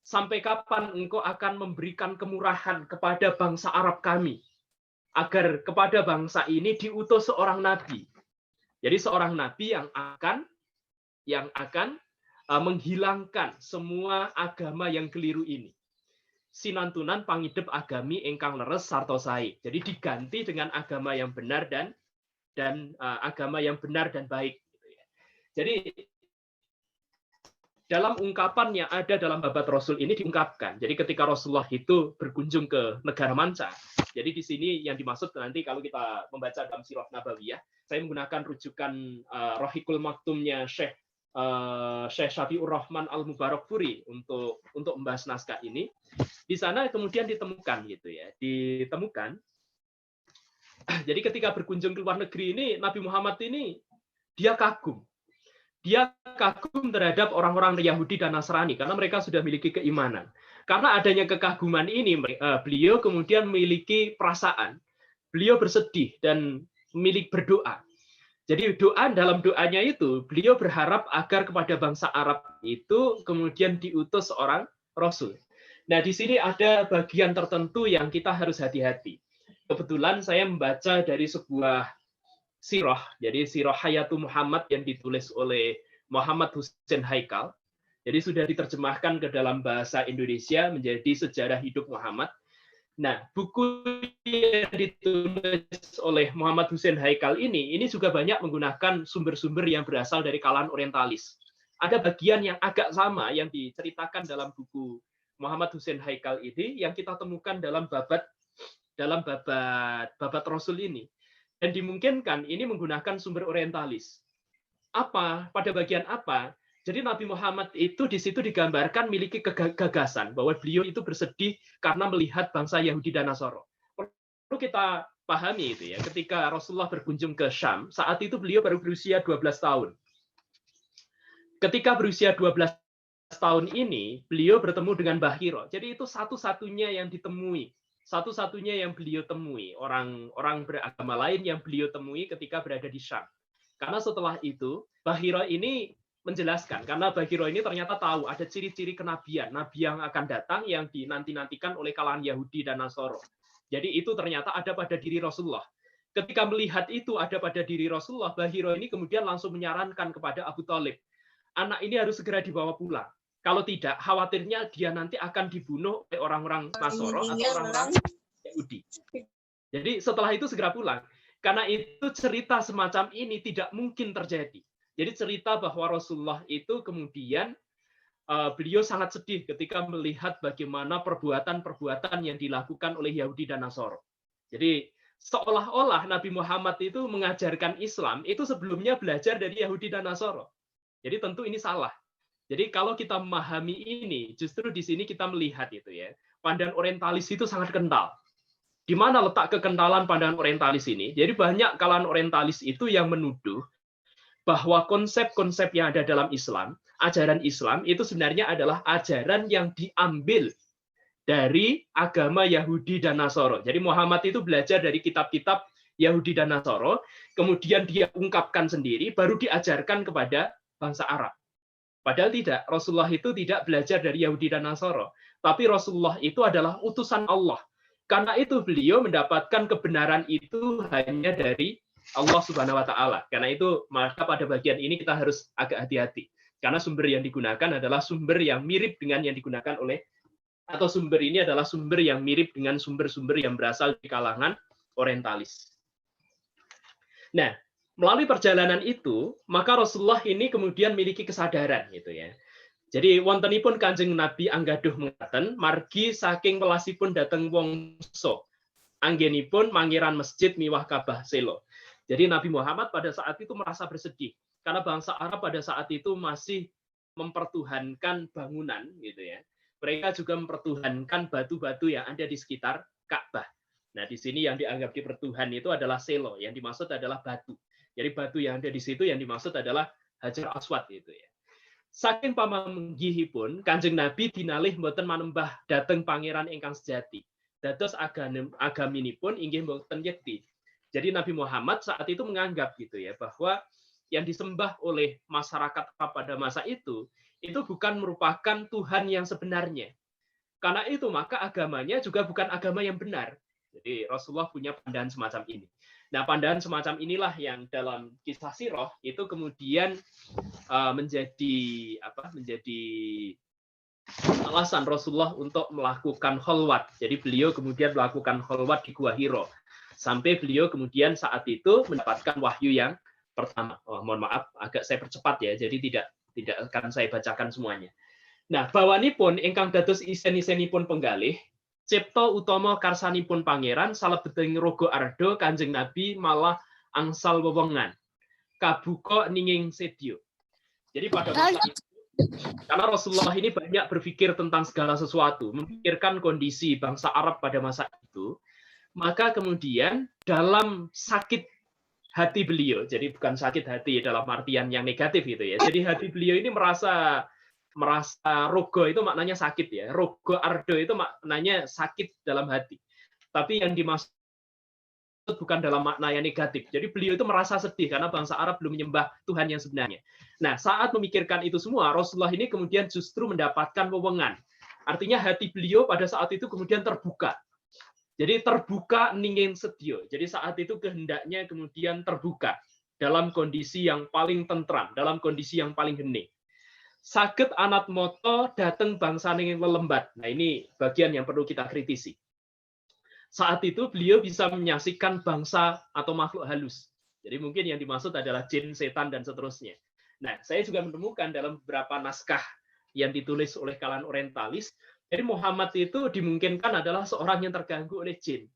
sampai kapan engkau akan memberikan kemurahan kepada bangsa Arab kami, agar kepada bangsa ini diutus seorang nabi. Jadi seorang nabi yang akan menghilangkan semua agama yang keliru ini. Sinantunan pangidep agami ingkang leres sarta sae. Jadi diganti dengan agama yang benar dan agama yang benar dan baik. Jadi dalam ungkapan yang ada dalam Babat Rasul ini diungkapkan. Jadi ketika Rasulullah itu berkunjung ke negara manca, jadi di sini yang dimaksud nanti kalau kita membaca dalam Sirah Nabawiyah, saya menggunakan rujukan Rohikul Maktumnya Syekh Syafiur Rahman Al-Mubarakfuri untuk membahas naskah ini. Di sana kemudian ditemukan gitu ya, jadi ketika berkunjung ke luar negeri ini, Nabi Muhammad ini dia kagum terhadap orang-orang Yahudi dan Nasrani karena mereka sudah memiliki keimanan. Karena adanya kekaguman ini, beliau kemudian memiliki perasaan, beliau bersedih dan berdoa. Jadi dalam doanya itu beliau berharap agar kepada bangsa Arab itu kemudian diutus seorang Rasul. Nah, di sini ada bagian tertentu yang kita harus hati-hati. Kebetulan saya membaca dari sebuah sirah, jadi sirah Hayatu Muhammad yang ditulis oleh Muhammad Hussein Haikal. Jadi sudah diterjemahkan ke dalam bahasa Indonesia menjadi Sejarah Hidup Muhammad. Nah, buku yang ditulis oleh Muhammad Hussein Haikal ini juga banyak menggunakan sumber-sumber yang berasal dari kalangan orientalis. Ada bagian yang agak sama yang diceritakan dalam buku Muhammad Hussein Haikal ini yang kita temukan dalam babat Rasul ini. Dan dimungkinkan ini menggunakan sumber orientalis. Pada bagian apa? Jadi Nabi Muhammad itu di situ digambarkan memiliki gagasan bahwa beliau itu bersedih karena melihat bangsa Yahudi dan Nasoro. Perlu kita pahami itu ya, ketika Rasulullah berkunjung ke Syam, saat itu beliau baru berusia 12 tahun. Ketika berusia 12 tahun ini, beliau bertemu dengan Bahiro. Jadi itu satu-satunya yang ditemui, satu-satunya yang beliau temui, orang beragama lain yang beliau temui ketika berada di Syam. Karena setelah itu, Bahiro ini menjelaskan, karena Bahiro ini ternyata tahu ada ciri-ciri kenabian, nabi yang akan datang yang dinanti-nantikan oleh kalangan Yahudi dan Nasoro. Jadi itu ternyata ada pada diri Rasulullah. Ketika melihat itu ada pada diri Rasulullah, Bahiro ini kemudian langsung menyarankan kepada Abu Thalib, anak ini harus segera dibawa pulang. Kalau tidak, khawatirnya dia nanti akan dibunuh oleh orang-orang Nasoro atau orang-orang Yahudi. Jadi setelah itu segera pulang. Karena itu cerita semacam ini tidak mungkin terjadi. Jadi cerita bahwa Rasulullah itu kemudian beliau sangat sedih ketika melihat bagaimana perbuatan-perbuatan yang dilakukan oleh Yahudi dan Nasoro. Jadi seolah-olah Nabi Muhammad itu mengajarkan Islam itu sebelumnya belajar dari Yahudi dan Nasoro. Jadi tentu ini salah. Jadi kalau kita memahami ini, justru di sini kita melihat itu ya, pandangan orientalis itu sangat kental. Di mana letak kekentalan pandangan orientalis ini? Jadi banyak kalangan orientalis itu yang menuduh bahwa konsep-konsep yang ada dalam Islam, ajaran Islam itu sebenarnya adalah ajaran yang diambil dari agama Yahudi dan Nasoro. Jadi Muhammad itu belajar dari kitab-kitab Yahudi dan Nasoro, kemudian dia ungkapkan sendiri, baru diajarkan kepada bangsa Arab. Padahal tidak, Rasulullah itu tidak belajar dari Yahudi dan Nasoro, tapi Rasulullah itu adalah utusan Allah. Karena itu beliau mendapatkan kebenaran itu hanya dari Allah Subhanahu wa taala. Karena itu maka pada bagian ini kita harus agak hati-hati. Karena sumber yang digunakan adalah sumber yang mirip dengan yang digunakan oleh, atau sumber ini adalah sumber yang mirip dengan sumber-sumber yang berasal di kalangan orientalis. Nah, melalui perjalanan itu, maka Rasulullah ini kemudian memiliki kesadaran gitu ya. Jadi wontenipun Kanjeng Nabi anggaduh mengatakan, margi saking welasipun dateng wongso, anggenipun mangiran masjid miwah Ka'bah selo. Jadi Nabi Muhammad pada saat itu merasa bersedih karena bangsa Arab pada saat itu masih mempertuhankan bangunan gitu ya. Mereka juga mempertuhankan batu-batu yang ada di sekitar Ka'bah. Nah, di sini yang dianggap dipertuhan itu adalah selo, yang dimaksud adalah batu. Jadi batu yang ada di situ yang dimaksud adalah Hajar Aswad itu ya. Saking pamanggihipun Kanjeng Nabi dinalih mboten manembah dhateng pangeran ingkang sejati. Dados agaminipun inggih mboten yekti. Jadi Nabi Muhammad saat itu menganggap gitu ya bahwa yang disembah oleh masyarakat pada masa itu bukan merupakan Tuhan yang sebenarnya. Karena itu maka agamanya juga bukan agama yang benar. Jadi Rasulullah punya pandangan semacam ini. Nah, pandangan semacam inilah yang dalam kisah sirah itu kemudian menjadi alasan Rasulullah untuk melakukan kholwat. Jadi beliau kemudian melakukan kholwat di Gua Hiro. Sampai beliau kemudian saat itu mendapatkan wahyu yang pertama. Oh, mohon maaf, agak saya percepat ya. Jadi tidak akan saya bacakan semuanya. Nah, bawanipun ingkang dados isen-isenipun penggalih, cipta utama karsanipun pangeran salebeteng rogo ardo Kanjeng Nabi malah angsal wewengan. Kabuka ninging sedya. Jadi pada masa itu, karena Rasulullah ini banyak berpikir tentang segala sesuatu, memikirkan kondisi bangsa Arab pada masa itu, maka kemudian dalam sakit hati beliau, jadi bukan sakit hati dalam artian yang negatif gitu ya. Jadi hati beliau ini merasa rogo itu maknanya sakit ya. Rogo ardo itu maknanya sakit dalam hati. Tapi yang dimaksud bukan dalam makna yang negatif. Jadi beliau itu merasa sedih karena bangsa Arab belum menyembah Tuhan yang sebenarnya. Nah, saat memikirkan itu semua, Rasulullah ini kemudian justru mendapatkan wewengan. Artinya hati beliau pada saat itu kemudian terbuka. Jadi terbuka ningin sedya. Jadi saat itu kehendaknya kemudian terbuka dalam kondisi yang paling tentram, dalam kondisi yang paling hening. Saged anat moto dateng bangsa ningin lelembat. Nah, ini bagian yang perlu kita kritisi. Saat itu beliau bisa menyaksikan bangsa atau makhluk halus. Jadi mungkin yang dimaksud adalah jin, setan, dan seterusnya. Nah, saya juga menemukan dalam beberapa naskah yang ditulis oleh kalangan orientalis, jadi Muhammad itu dimungkinkan adalah seorang yang terganggu oleh jin.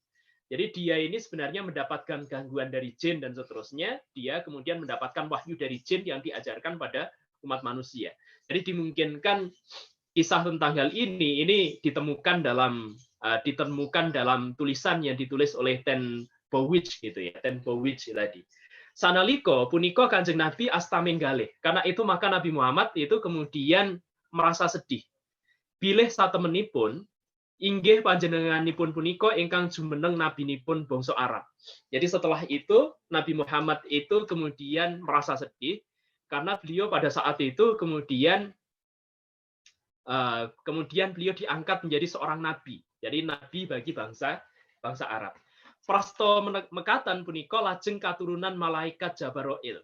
Jadi dia ini sebenarnya mendapatkan gangguan dari jin dan seterusnya, dia kemudian mendapatkan wahyu dari jin yang diajarkan pada umat manusia. Jadi dimungkinkan kisah tentang hal ini ditemukan dalam tulisan yang ditulis oleh Ten Bowich gitu ya, Ten Bowich tadi. Sanalika punika Kanjeng Nabi asta menggalih. Karena itu maka Nabi Muhammad itu kemudian merasa sedih. Bilih satemenipun inggih panjenenganipun punika ingkang jumeneng nabinipun bangsa Arab. Jadi setelah itu Nabi Muhammad itu kemudian merasa sedih karena beliau pada saat itu kemudian beliau diangkat menjadi seorang nabi. Jadi nabi bagi bangsa Arab. Prasto mekatan punika lajeng katurunan malaikat Jabaroil.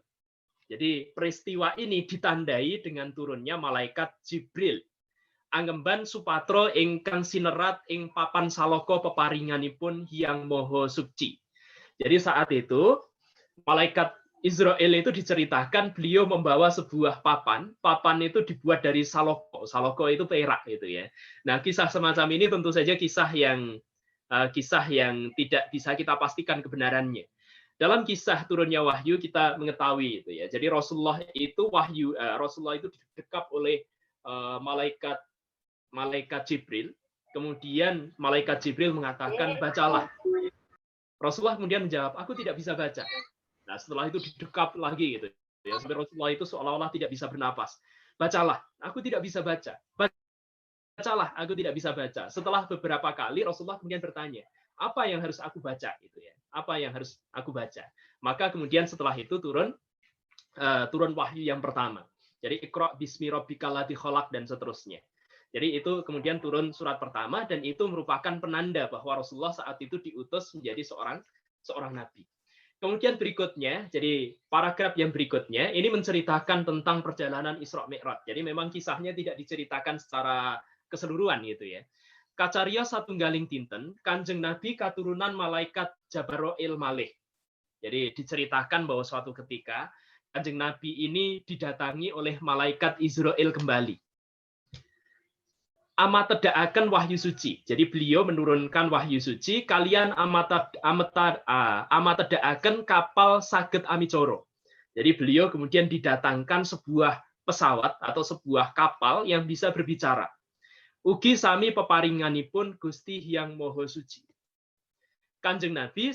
Jadi peristiwa ini ditandai dengan turunnya malaikat Jibril. Angemban supatro ingkang sinerat ing papan saloko peparinganipun Hyang Maha Suci. Jadi saat itu malaikat Israel itu diceritakan beliau membawa sebuah papan. Papan itu dibuat dari saloko. Saloko itu perak gitu ya. Nah, kisah semacam ini tentu saja kisah yang tidak bisa kita pastikan kebenarannya. Dalam kisah turunnya wahyu kita mengetahui itu ya. Jadi Rasulullah itu didekap oleh malaikat Jibril, kemudian malaikat Jibril mengatakan bacalah. Rasulullah kemudian menjawab, aku tidak bisa baca. Nah, setelah itu didekap lagi gitu ya, sampai Rasulullah itu seolah-olah tidak bisa bernapas. Bacalah, aku tidak bisa baca. Bacalah, aku tidak bisa baca. Setelah beberapa kali Rasulullah kemudian bertanya, apa yang harus aku baca gitu ya? Apa yang harus aku baca? Maka kemudian setelah itu turun wahyu yang pertama. Jadi Iqra bismi rabbikal ladzi khalaq dan seterusnya. Jadi itu kemudian turun surat pertama dan itu merupakan penanda bahwa Rasulullah saat itu diutus menjadi seorang nabi. Kemudian berikutnya, jadi paragraf yang berikutnya ini menceritakan tentang perjalanan Isra Mi'raj. Jadi memang kisahnya tidak diceritakan secara keseluruhan gitu ya. Kacarya satunggaling dinten, Kanjeng Nabi katurunan malaikat Jabaroil malih. Jadi diceritakan bahwa suatu ketika Kanjeng Nabi ini didatangi oleh malaikat Israel kembali. Amat tedaaken wahyu suci. Jadi beliau menurunkan wahyu suci, kalian amat tedaaken kapal saged amicoro. Jadi beliau kemudian didatangkan sebuah pesawat atau sebuah kapal yang bisa berbicara. Ugi sami peparinganipun Gusti Hyang Maha Suci. Kanjeng Nabi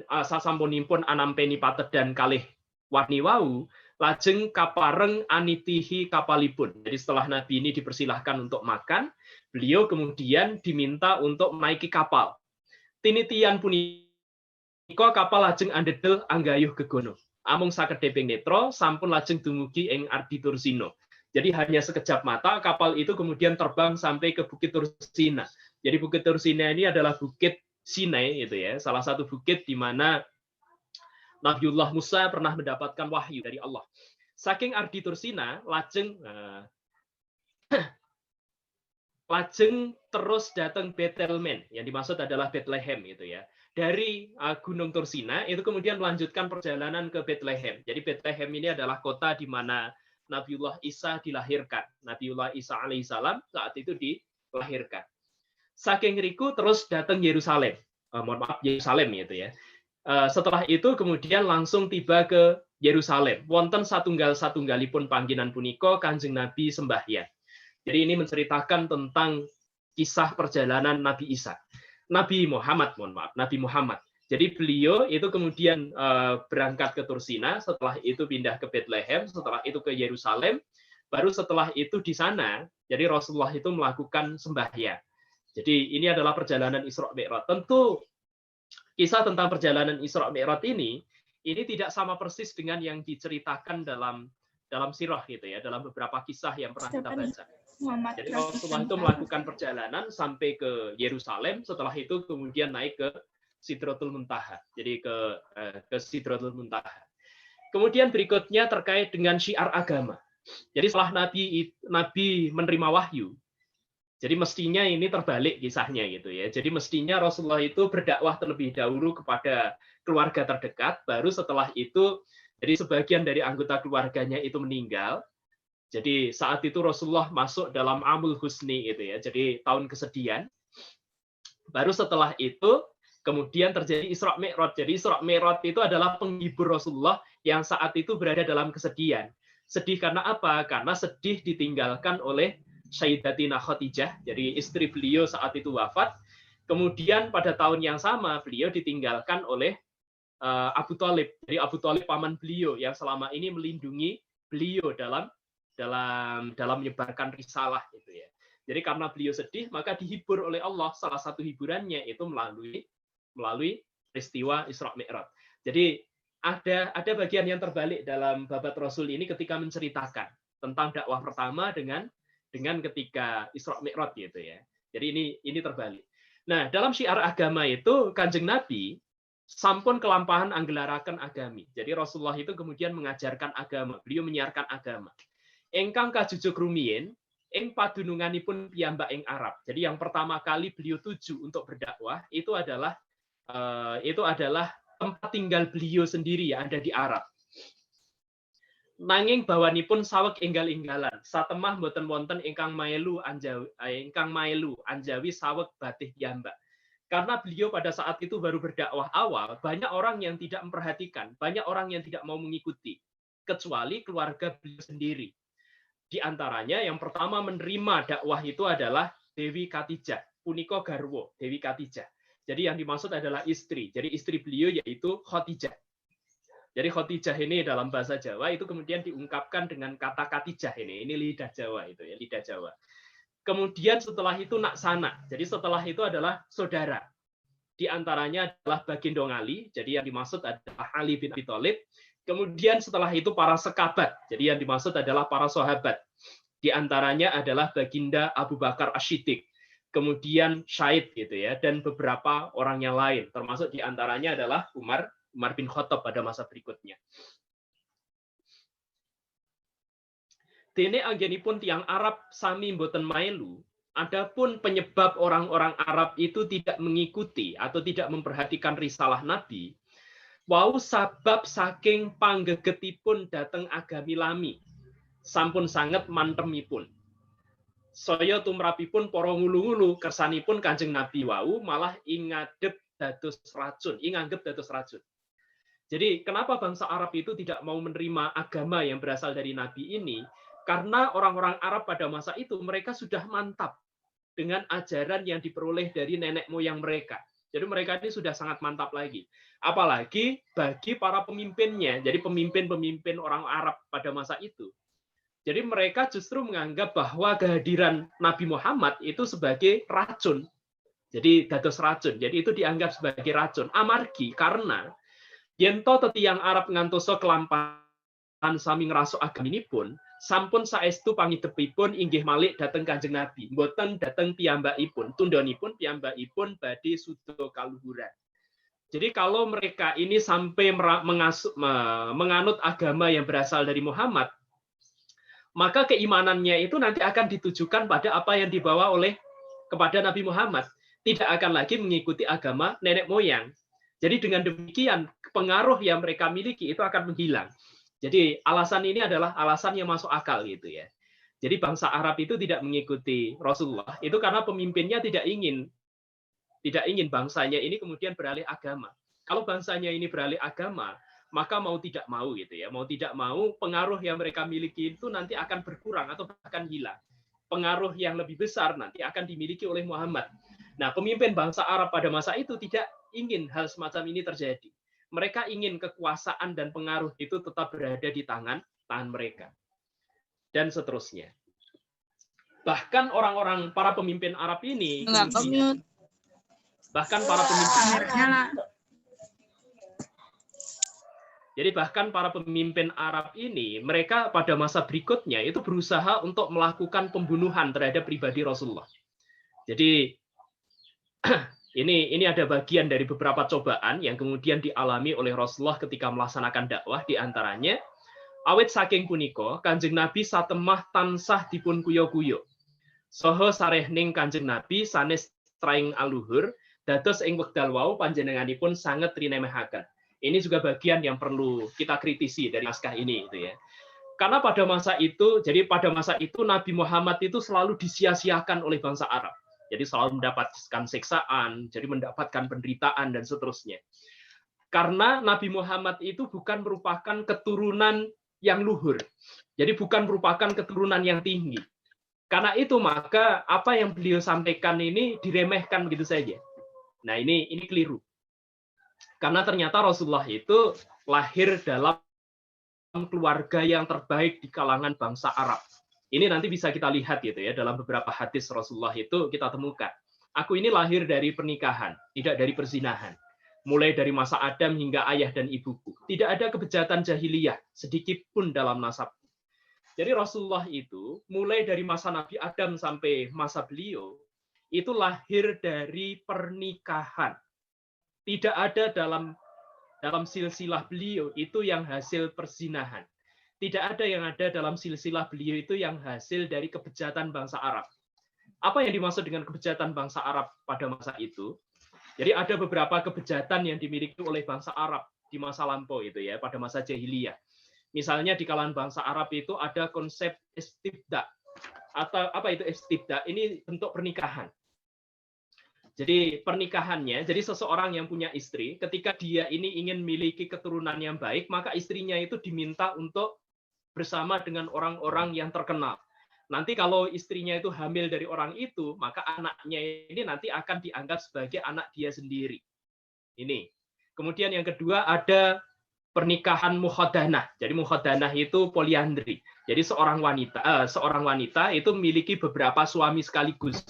sasampunipun anampeni patedan kalih warni wau, lajeng kapareng anitihi kapalipun. Jadi setelah Nabi ini dipersilahkan untuk makan, beliau kemudian diminta untuk menaiki kapal. Tinitian punika kapal lajeng andedel anggayuh gegono. Amung sakedheping netra sampun lajeng dumugi ing Ardi Tursina. Jadi hanya sekejap mata kapal itu kemudian terbang sampai ke Bukit Tursina. Jadi Bukit Tursina ini adalah Bukit Sinai itu ya, salah satu bukit di mana Nabiullah Musa pernah mendapatkan wahyu dari Allah. Saking Ardi Tursina, lajeng terus datang Bethelmen, yang dimaksud adalah Bethlehem itu ya. Dari Gunung Tursina itu kemudian melanjutkan perjalanan ke Bethlehem. Jadi Bethlehem ini adalah kota di mana Nabiullah Isa dilahirkan. Nabiullah Isa alaihissalam saat itu dilahirkan. Saking riku terus datang Yerusalem. Yerusalem itu ya. Setelah itu kemudian langsung tiba ke Yerusalem. Wonten satunggalipun panggilan punika Kanjeng Nabi sembahyang. Jadi ini menceritakan tentang kisah perjalanan Nabi Isa. Nabi Muhammad. Jadi beliau itu kemudian berangkat ke Tursina, setelah itu pindah ke Bethlehem, setelah itu ke Yerusalem, baru setelah itu di sana, jadi Rasulullah itu melakukan sembahyang. Jadi ini adalah perjalanan Isra Mi'raj. Tentu kisah tentang perjalanan Isra Mi'raj ini tidak sama persis dengan yang diceritakan dalam sirah gitu ya, dalam beberapa kisah yang pernah kita baca. Jadi Rasulullah itu melakukan perjalanan sampai ke Yerusalem, setelah itu kemudian naik ke Sidratul Muntaha. Jadi ke Sidratul Muntaha. Kemudian berikutnya terkait dengan syiar agama. Jadi setelah Nabi menerima wahyu, jadi mestinya ini terbalik kisahnya gitu ya. Jadi mestinya Rasulullah itu berdakwah terlebih dahulu kepada keluarga terdekat, baru setelah itu jadi sebagian dari anggota keluarganya itu meninggal. Jadi saat itu Rasulullah masuk dalam Amul Husni itu ya. Jadi tahun kesedihan. Baru setelah itu kemudian terjadi Isra Mi'raj. Jadi Isra Mi'raj itu adalah penghibur Rasulullah yang saat itu berada dalam kesedihan. Sedih karena apa? Karena sedih ditinggalkan oleh Sayyidatina Khadijah, jadi istri beliau saat itu wafat. Kemudian pada tahun yang sama beliau ditinggalkan oleh Abu Thalib. Jadi Abu Thalib paman beliau yang selama ini melindungi beliau dalam menyebarkan risalah gitu ya. Jadi karena beliau sedih, maka dihibur oleh Allah. Salah satu hiburannya itu melalui peristiwa Isra Mi'raj. Jadi ada bagian yang terbalik dalam babat Rasul ini ketika menceritakan tentang dakwah pertama dengan ketika Isra Mi'raj gitu ya. Jadi ini terbalik. Nah, dalam syiar agama itu Kanjeng Nabi sampun kelampahan anggelaraken agami. Jadi Rasulullah itu kemudian mengajarkan agama, beliau menyiarkan agama. Engkang kajujuk rumiyin ing padununganipun piyambak ing Arab. Jadi yang pertama kali beliau tuju untuk berdakwah itu adalah tempat tinggal beliau sendiri yang ada di Arab. Nanging bawanipun saweg enggal-enggalan, satemah boten wonten ingkang maelu anjawi saweg batih piyambak. Karena beliau pada saat itu baru berdakwah awal, banyak orang yang tidak memperhatikan, banyak orang yang tidak mau mengikuti, kecuali keluarga beliau sendiri. Di antaranya yang pertama menerima dakwah itu adalah Dewi Katijah, punika garwo Dewi Katijah. Jadi yang dimaksud adalah istri. Jadi istri beliau yaitu Khadijah. Jadi Khadijah ini dalam bahasa Jawa itu kemudian diungkapkan dengan kata Katijah ini lidah Jawa itu ya, lidah Jawa. Kemudian setelah itu Naksana. Jadi setelah itu adalah saudara. Di antaranya adalah Bagindo Ali, jadi yang dimaksud adalah Ali bin Abi Thalib. Kemudian setelah itu para sekabat, jadi yang dimaksud adalah para sahabat. Di antaranya adalah Baginda Abu Bakar Asy-Siddiq. Kemudian Syahid gitu ya, dan beberapa orang yang lain, termasuk di antaranya adalah Umar Umar bin Khattab pada masa berikutnya. Dene anggenipun tiang Arab sami mboten mailu, adapun penyebab orang-orang Arab itu tidak mengikuti atau tidak memperhatikan risalah Nabi, wau sabab saking panggegetipun dateng agami lami, sampun sanget mantemipun. Saya tumrapipun para ngulu-ngulu kersanipun Kanjeng Nabi wau malah ingadep dados racun, inganggep dados racun. Jadi kenapa bangsa Arab itu tidak mau menerima agama yang berasal dari Nabi ini? Karena orang-orang Arab pada masa itu mereka sudah mantap dengan ajaran yang diperoleh dari nenek moyang mereka. Jadi mereka ini sudah sangat mantap lagi. Apalagi bagi para pemimpinnya. Jadi pemimpin-pemimpin orang Arab pada masa itu. Jadi mereka justru menganggap bahwa kehadiran Nabi Muhammad itu sebagai racun. Jadi dados racun. Jadi itu dianggap sebagai racun. Amargi karena yen to tetiang Arab ngantosa kelampahan sami ngrasuk agaminipun, sampun saestu pangidepipun inggih malih dhateng Kanjeng Nabi. Mboten dhateng piyambakipun, tundhonipun piyambakipun badhe suda kaluhuran. Jadi kalau mereka ini sampai menganut agama yang berasal dari Muhammad, maka keimanannya itu nanti akan ditujukan pada apa yang dibawa oleh kepada Nabi Muhammad. Tidak akan lagi mengikuti agama nenek moyang. Jadi dengan demikian pengaruh yang mereka miliki itu akan menghilang. Jadi alasan ini adalah alasan yang masuk akal gitu ya. Jadi bangsa Arab itu tidak mengikuti Rasulullah itu karena pemimpinnya tidak ingin bangsanya ini kemudian beralih agama. Kalau bangsanya ini beralih agama, maka mau tidak mau gitu ya, mau tidak mau pengaruh yang mereka miliki itu nanti akan berkurang atau bahkan hilang. Pengaruh yang lebih besar nanti akan dimiliki oleh Muhammad. Nah, pemimpin bangsa Arab pada masa itu tidak ingin hal semacam ini terjadi. Mereka ingin kekuasaan dan pengaruh itu tetap berada di tangan mereka. Dan seterusnya. Bahkan orang-orang para pemimpin Arab ini, bahkan para pemimpin Arab ini, mereka pada masa berikutnya itu berusaha untuk melakukan pembunuhan terhadap pribadi Rasulullah. Jadi ini ada bagian dari beberapa cobaan yang kemudian dialami oleh Rasulullah ketika melaksanakan dakwah, di antaranya awit saking punika Kanjeng Nabi satemah tansah dipun kuyo-kuyo. Saha sarehning Kanjeng Nabi sanes traing aluhur dados ing wekdal wau panjenenganipun sanget rinemehaken. Ini juga bagian yang perlu kita kritisi dari naskah ini gitu ya. Karena pada masa itu Nabi Muhammad itu selalu disia-siakan oleh bangsa Arab. Jadi selalu mendapatkan siksaan, jadi mendapatkan penderitaan dan seterusnya. Karena Nabi Muhammad itu bukan merupakan keturunan yang luhur. Jadi bukan merupakan keturunan yang tinggi. Karena itu maka apa yang beliau sampaikan ini diremehkan begitu saja. Nah, ini keliru. Karena ternyata Rasulullah itu lahir dalam keluarga yang terbaik di kalangan bangsa Arab. Ini nanti bisa kita lihat gitu ya, dalam beberapa hadis Rasulullah itu kita temukan. Aku ini lahir dari pernikahan, tidak dari perzinahan. Mulai dari masa Adam hingga ayah dan ibuku. Tidak ada kebejatan jahiliyah sedikit pun dalam nasab. Jadi Rasulullah itu mulai dari masa Nabi Adam sampai masa beliau itu lahir dari pernikahan. Tidak ada dalam silsilah beliau itu yang hasil perzinahan. Tidak ada yang ada dalam silsilah beliau itu yang hasil dari kebejatan bangsa Arab. Apa yang dimaksud dengan kebejatan bangsa Arab pada masa itu? Jadi ada beberapa kebejatan yang dimiliki oleh bangsa Arab di masa lampau itu ya, pada masa jahiliyah. Misalnya di kalangan bangsa Arab itu ada konsep istibda. Atau apa itu istibda? Ini bentuk pernikahan. Jadi pernikahannya, jadi seseorang yang punya istri, ketika dia ini ingin memiliki keturunan yang baik, maka istrinya itu diminta untuk bersama dengan orang-orang yang terkenal. Nanti kalau istrinya itu hamil dari orang itu, maka anaknya ini nanti akan dianggap sebagai anak dia sendiri. Ini. Kemudian yang kedua ada pernikahan mukhaddanah. Jadi mukhaddanah itu poliandri. Jadi seorang wanita itu memiliki beberapa suami sekaligus.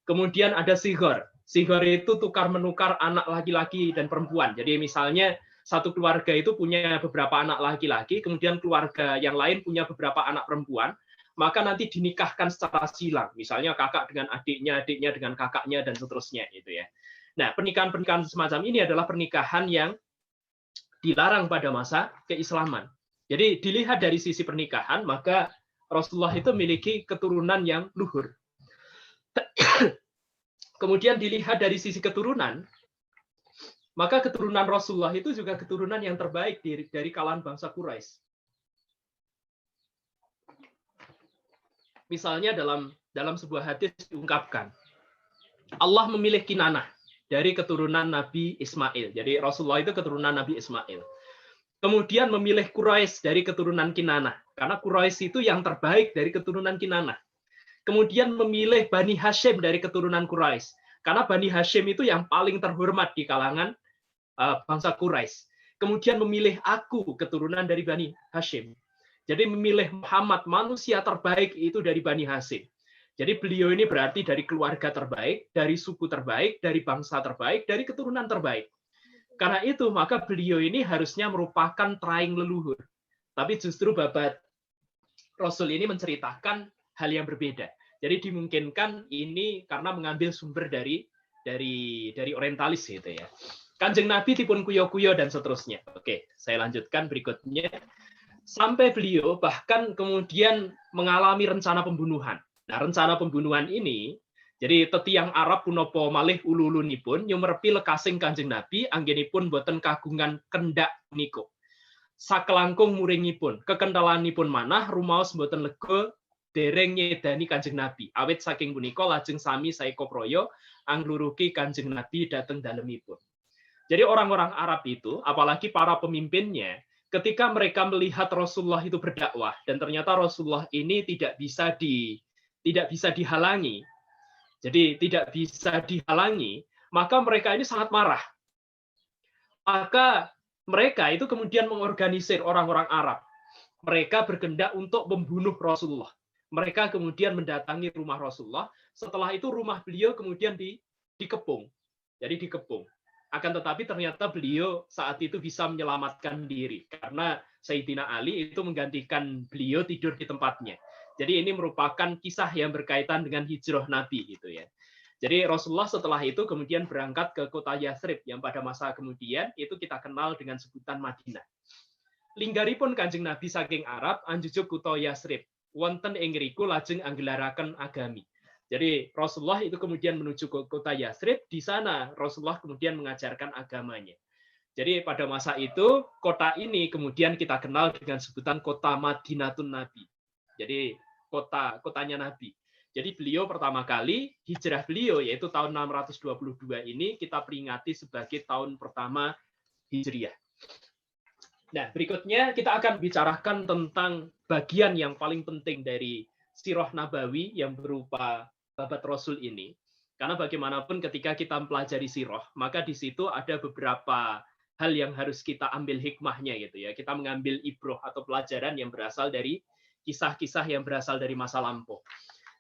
Kemudian ada sighar. Sighar itu tukar-menukar anak laki-laki dan perempuan. Jadi misalnya satu keluarga itu punya beberapa anak laki-laki, kemudian keluarga yang lain punya beberapa anak perempuan, maka nanti dinikahkan secara silang. Misalnya kakak dengan adiknya, adiknya dengan kakaknya, dan seterusnya. Gitu ya. Nah, pernikahan-pernikahan semacam ini adalah pernikahan yang dilarang pada masa keislaman. Jadi dilihat dari sisi pernikahan, maka Rasulullah itu memiliki keturunan yang luhur. Kemudian dilihat dari sisi keturunan, maka keturunan Rasulullah itu juga keturunan yang terbaik dari kalangan bangsa Quraisy. Misalnya dalam sebuah hadis diungkapkan, Allah memilih Kinanah dari keturunan Nabi Ismail. Jadi Rasulullah itu keturunan Nabi Ismail. Kemudian memilih Quraisy dari keturunan Kinanah, karena Quraisy itu yang terbaik dari keturunan Kinanah. Kemudian memilih Bani Hashim dari keturunan Quraisy, karena Bani Hashim itu yang paling terhormat di kalangan bangsa Quraisy. Kemudian memilih aku, keturunan dari Bani Hashim. Jadi memilih Muhammad, manusia terbaik itu dari Bani Hashim. Jadi beliau ini berarti dari keluarga terbaik, dari suku terbaik, dari bangsa terbaik, dari keturunan terbaik. Karena itu, maka beliau ini harusnya merupakan teraing leluhur. Tapi justru babat Rasul ini menceritakan hal yang berbeda. Jadi dimungkinkan ini karena mengambil sumber dari orientalis gitu ya. Kanjeng Nabi dipun kuyo-kuyo dan seterusnya. Oke, saya lanjutkan berikutnya. Sampai beliau bahkan kemudian mengalami rencana pembunuhan. Nah, rencana pembunuhan ini, jadi tetiang Arab punapa malih ulu-ulunipun nyumerpi lekasing Kanjeng Nabi anggenipun boten kagungan kendak niko. Sakelangkung muringipun, kekentelanipun manah rumaos boten lega dereng nyedani Kanjeng Nabi. Awit saking punika lajeng sami saeka praya angluruki Kanjeng Nabi dhateng dalemipun. Jadi orang-orang Arab itu, apalagi para pemimpinnya, ketika mereka melihat Rasulullah itu berdakwah dan ternyata Rasulullah ini tidak bisa dihalangi. Jadi tidak bisa dihalangi, maka mereka ini sangat marah. Maka mereka itu kemudian mengorganisir orang-orang Arab. Mereka berkehendak untuk membunuh Rasulullah. Mereka kemudian mendatangi rumah Rasulullah. Setelah itu rumah beliau kemudian dikepung. Jadi dikepung. Akan tetapi ternyata beliau saat itu bisa menyelamatkan diri. Karena Sayyidina Ali itu menggantikan beliau tidur di tempatnya. Jadi ini merupakan kisah yang berkaitan dengan hijrah Nabi gitu ya. Jadi Rasulullah setelah itu kemudian berangkat ke kota Yathrib yang pada masa kemudian itu kita kenal dengan sebutan Madinah. Linggaripun Kanjeng Nabi saking Arab anjujuk kota Yathrib. Wonten ing ngriku lajeng anggelaraken agami. Jadi Rasulullah itu kemudian menuju ke kota Yathrib, di sana Rasulullah kemudian mengajarkan agamanya. Jadi pada masa itu kota ini kemudian kita kenal dengan sebutan kota Madinatun Nabi. Jadi kotanya Nabi. Jadi beliau pertama kali hijrah beliau yaitu tahun 622 ini kita peringati sebagai tahun pertama Hijriah. Nah, berikutnya kita akan bicarakan tentang bagian yang paling penting dari Sirah Nabawi yang berupa babat Rasul ini. Karena bagaimanapun ketika kita mempelajari sirah, maka di situ ada beberapa hal yang harus kita ambil hikmahnya gitu ya. Kita mengambil ibroh atau pelajaran yang berasal dari kisah-kisah yang berasal dari masa lampau.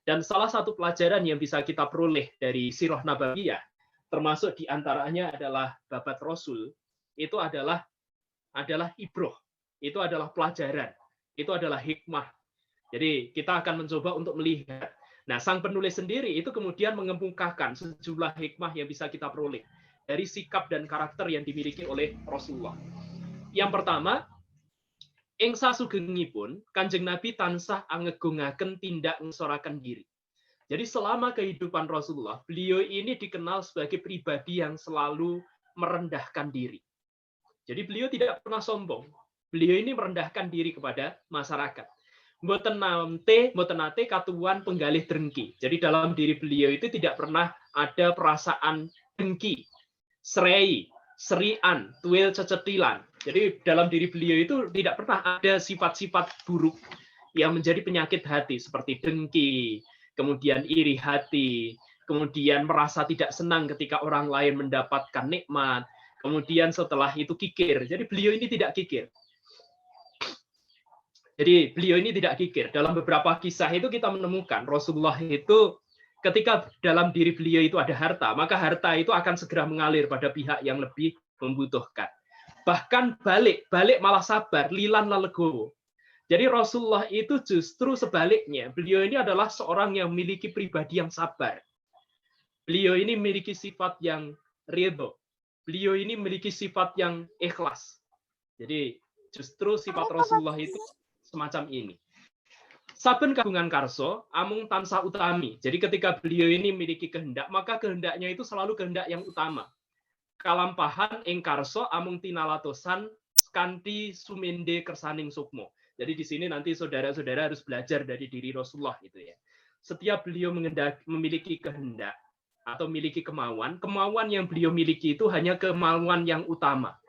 Dan salah satu pelajaran yang bisa kita peroleh dari Sirah Nabawiyah, termasuk diantaranya adalah babat Rasul, itu adalah ibroh, itu adalah pelajaran, itu adalah hikmah. Jadi kita akan mencoba untuk melihat. Nah, sang penulis sendiri itu kemudian mengemukakan sejumlah hikmah yang bisa kita peroleh dari sikap dan karakter yang dimiliki oleh Rasulullah. Yang pertama, ing sasugengipun Kanjeng Nabi tansah angegungaken tindak ngesoraken diri. Jadi selama kehidupan Rasulullah, beliau ini dikenal sebagai pribadi yang selalu merendahkan diri. Jadi beliau tidak pernah sombong. Beliau ini merendahkan diri kepada masyarakat. Mboten nate katuan penggalih drengki. Jadi dalam diri beliau itu tidak pernah ada perasaan dengki, serei, serian, tuil cecetilan. Jadi dalam diri beliau itu tidak pernah ada sifat-sifat buruk yang menjadi penyakit hati seperti dengki, kemudian iri hati, kemudian merasa tidak senang ketika orang lain mendapatkan nikmat, kemudian setelah itu kikir. Jadi beliau ini tidak kikir. Jadi beliau ini tidak kikir. Dalam beberapa kisah itu kita menemukan Rasulullah itu ketika dalam diri beliau itu ada harta, maka harta itu akan segera mengalir pada pihak yang lebih membutuhkan. Bahkan balik malah sabar, lilan lalegowo. Jadi Rasulullah itu justru sebaliknya. Beliau ini adalah seorang yang memiliki pribadi yang sabar. Beliau ini memiliki sifat yang ridho. Beliau ini memiliki sifat yang ikhlas. Jadi justru sifat Rasulullah itu semacam ini. Saben kagungan karso amung tansah utami. Jadi ketika beliau ini memiliki kehendak, maka kehendaknya itu selalu kehendak yang utama. Kalampahan ing karso amung tinalatosan kanthi sumende kersaning sukmo. Jadi di sini nanti saudara-saudara harus belajar dari diri Rasulullah gitu ya. Setiap beliau memiliki kehendak atau memiliki kemauan yang beliau miliki itu hanya kemauan yang utama.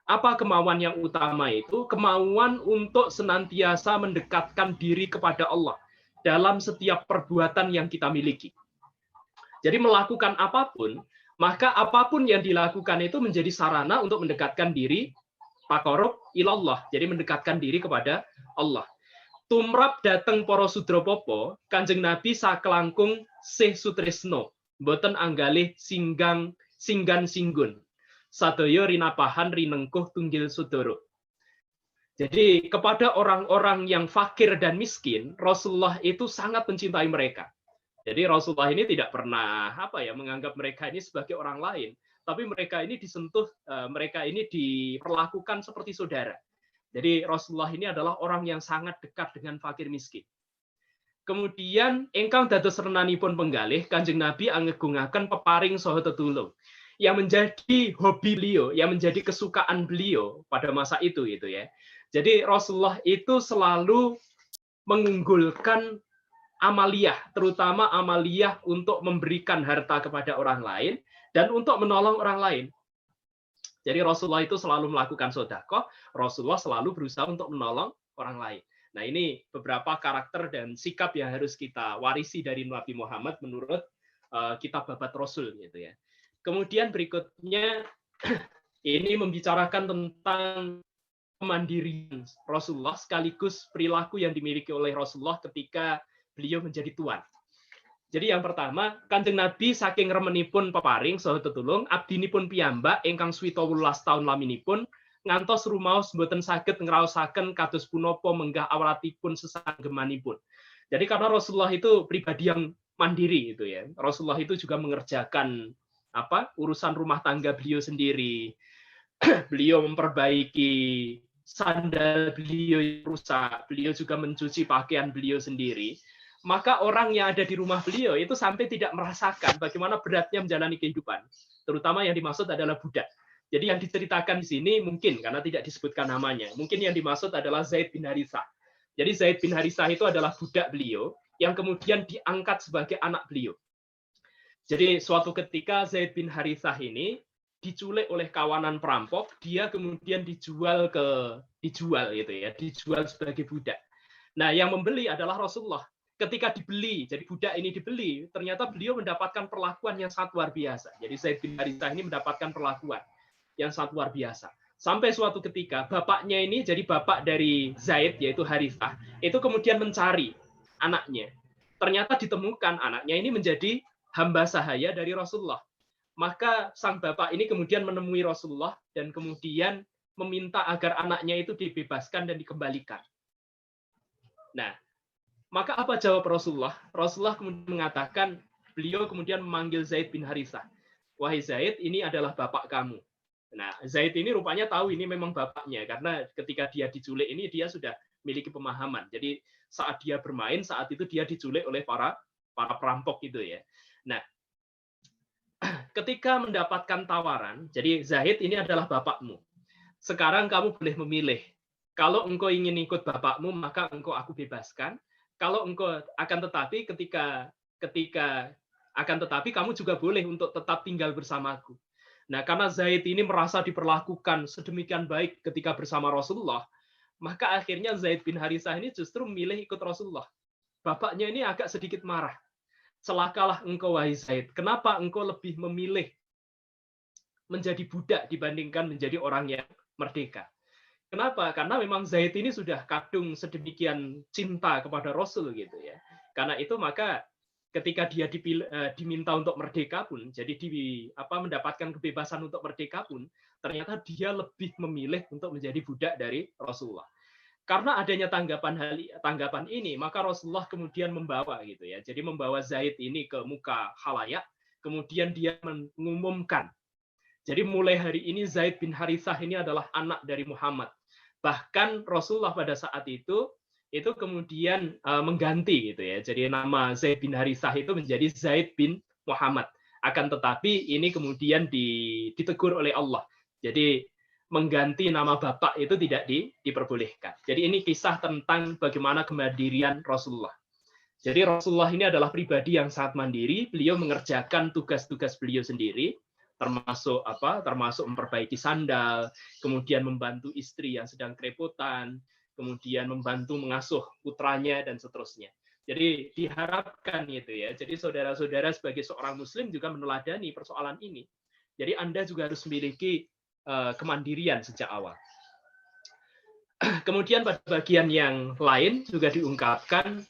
Apa kemauan yang utama itu? Kemauan untuk senantiasa mendekatkan diri kepada Allah dalam setiap perbuatan yang kita miliki. Jadi melakukan apapun, maka apapun yang dilakukan itu menjadi sarana untuk mendekatkan diri taqarrub ilallah. Jadi mendekatkan diri kepada Allah. Tumrap dateng para sudra popo, Kanjeng Nabi sakelangkung sih sutresno, boten anggalih singgan singgun. Sadaya rinapahan rinengkuh tunggil sudoro. Jadi kepada orang-orang yang fakir dan miskin, Rasulullah itu sangat mencintai mereka. Jadi Rasulullah ini tidak pernah menganggap mereka ini sebagai orang lain, tapi mereka ini disentuh, mereka ini diperlakukan seperti saudara. Jadi Rasulullah ini adalah orang yang sangat dekat dengan fakir miskin. Kemudian ingkang dados renanipun penggalih, Kanjeng Nabi angegungaken peparing saha tetulung. Yang menjadi hobi beliau, yang menjadi kesukaan beliau pada masa itu gitu ya. Jadi Rasulullah itu selalu mengunggulkan amaliyah, terutama amaliyah untuk memberikan harta kepada orang lain dan untuk menolong orang lain. Jadi Rasulullah itu selalu melakukan sedekah, Rasulullah selalu berusaha untuk menolong orang lain. Nah, ini beberapa karakter dan sikap yang harus kita warisi dari Nabi Muhammad menurut kitab Babat Rasul gitu ya. Kemudian berikutnya ini membicarakan tentang kemandirian Rasulullah sekaligus perilaku yang dimiliki oleh Rasulullah ketika beliau menjadi tuan. Jadi yang pertama, Kanjeng Nabi saking remenipun peparing saha tetulung abdinipun piyambak ingkang swita 18 taun laminipun ngantos rumaos mboten saged ngraosaken kados punapa menggah awratipun sesanggemanipun. Jadi karena Rasulullah itu pribadi yang mandiri gitu ya. Rasulullah itu juga mengerjakan urusan rumah tangga beliau sendiri. Beliau memperbaiki sandal beliau yang rusak, beliau juga mencuci pakaian beliau sendiri. Maka orang yang ada di rumah beliau itu sampai tidak merasakan bagaimana beratnya menjalani kehidupan. Terutama yang dimaksud adalah budak. Jadi yang diceritakan di sini mungkin karena tidak disebutkan namanya, mungkin yang dimaksud adalah Zaid bin Harithah. Jadi Zaid bin Harithah itu adalah budak beliau yang kemudian diangkat sebagai anak beliau. Jadi suatu ketika Zaid bin Harithah ini diculik oleh kawanan perampok, dia kemudian dijual gitu ya, dijual sebagai budak. Nah, yang membeli adalah Rasulullah. Ketika dibeli, jadi budak ini dibeli, ternyata beliau mendapatkan perlakuan yang sangat luar biasa. Jadi Zaid bin Harithah ini mendapatkan perlakuan yang sangat luar biasa. Sampai suatu ketika bapaknya ini, jadi bapak dari Zaid yaitu Harithah, itu kemudian mencari anaknya. Ternyata ditemukan anaknya ini menjadi hamba sahaya dari Rasulullah. Maka sang bapak ini kemudian menemui Rasulullah dan kemudian meminta agar anaknya itu dibebaskan dan dikembalikan. Nah, maka apa jawab Rasulullah? Rasulullah kemudian mengatakan, beliau kemudian memanggil Zaid bin Harithah. Wahai Zaid, ini adalah bapak kamu. Nah, Zaid ini rupanya tahu ini memang bapaknya, karena ketika dia diculik ini dia sudah memiliki pemahaman. Jadi saat dia bermain, saat itu dia diculik oleh para perampok itu ya. Nah, ketika mendapatkan tawaran, jadi Zaid ini adalah bapakmu. Sekarang kamu boleh memilih. Kalau engkau ingin ikut bapakmu, maka engkau aku bebaskan. Kalau engkau akan tetapi tetapi kamu juga boleh untuk tetap tinggal bersamaku. Nah, karena Zaid ini merasa diperlakukan sedemikian baik ketika bersama Rasulullah, maka akhirnya Zaid bin Harithah ini justru memilih ikut Rasulullah. Bapaknya ini agak sedikit marah. Celakalah engkau wahai Zaid. Kenapa engkau lebih memilih menjadi budak dibandingkan menjadi orang yang merdeka? Kenapa? Karena memang Zaid ini sudah kadung sedemikian cinta kepada Rasul gitu ya. Karena itu maka ketika dia diminta untuk merdeka pun, jadi mendapatkan kebebasan untuk merdeka pun, ternyata dia lebih memilih untuk menjadi budak dari Rasulullah. Karena adanya tanggapan ini, maka Rasulullah kemudian membawa gitu ya. Jadi membawa Zaid ini ke muka khalayak, kemudian dia mengumumkan. Jadi mulai hari ini Zaid bin Harithah ini adalah anak dari Muhammad Bahkan Rasulullah pada saat itu kemudian mengganti gitu ya. Jadi nama Zaid bin Harithah itu menjadi Zaid bin Muhammad. Akan tetapi ini kemudian ditegur oleh Allah. Jadi mengganti nama bapak itu tidak diperbolehkan. Jadi ini kisah tentang bagaimana kemandirian Rasulullah. Jadi Rasulullah ini adalah pribadi yang sangat mandiri. Beliau mengerjakan tugas-tugas beliau sendiri, termasuk memperbaiki sandal, kemudian membantu istri yang sedang kerepotan, kemudian membantu mengasuh putranya dan seterusnya. Jadi diharapkan itu ya. Jadi saudara-saudara sebagai seorang muslim juga meneladani persoalan ini. Jadi Anda juga harus memiliki kemandirian sejak awal. Kemudian pada bagian yang lain juga diungkapkan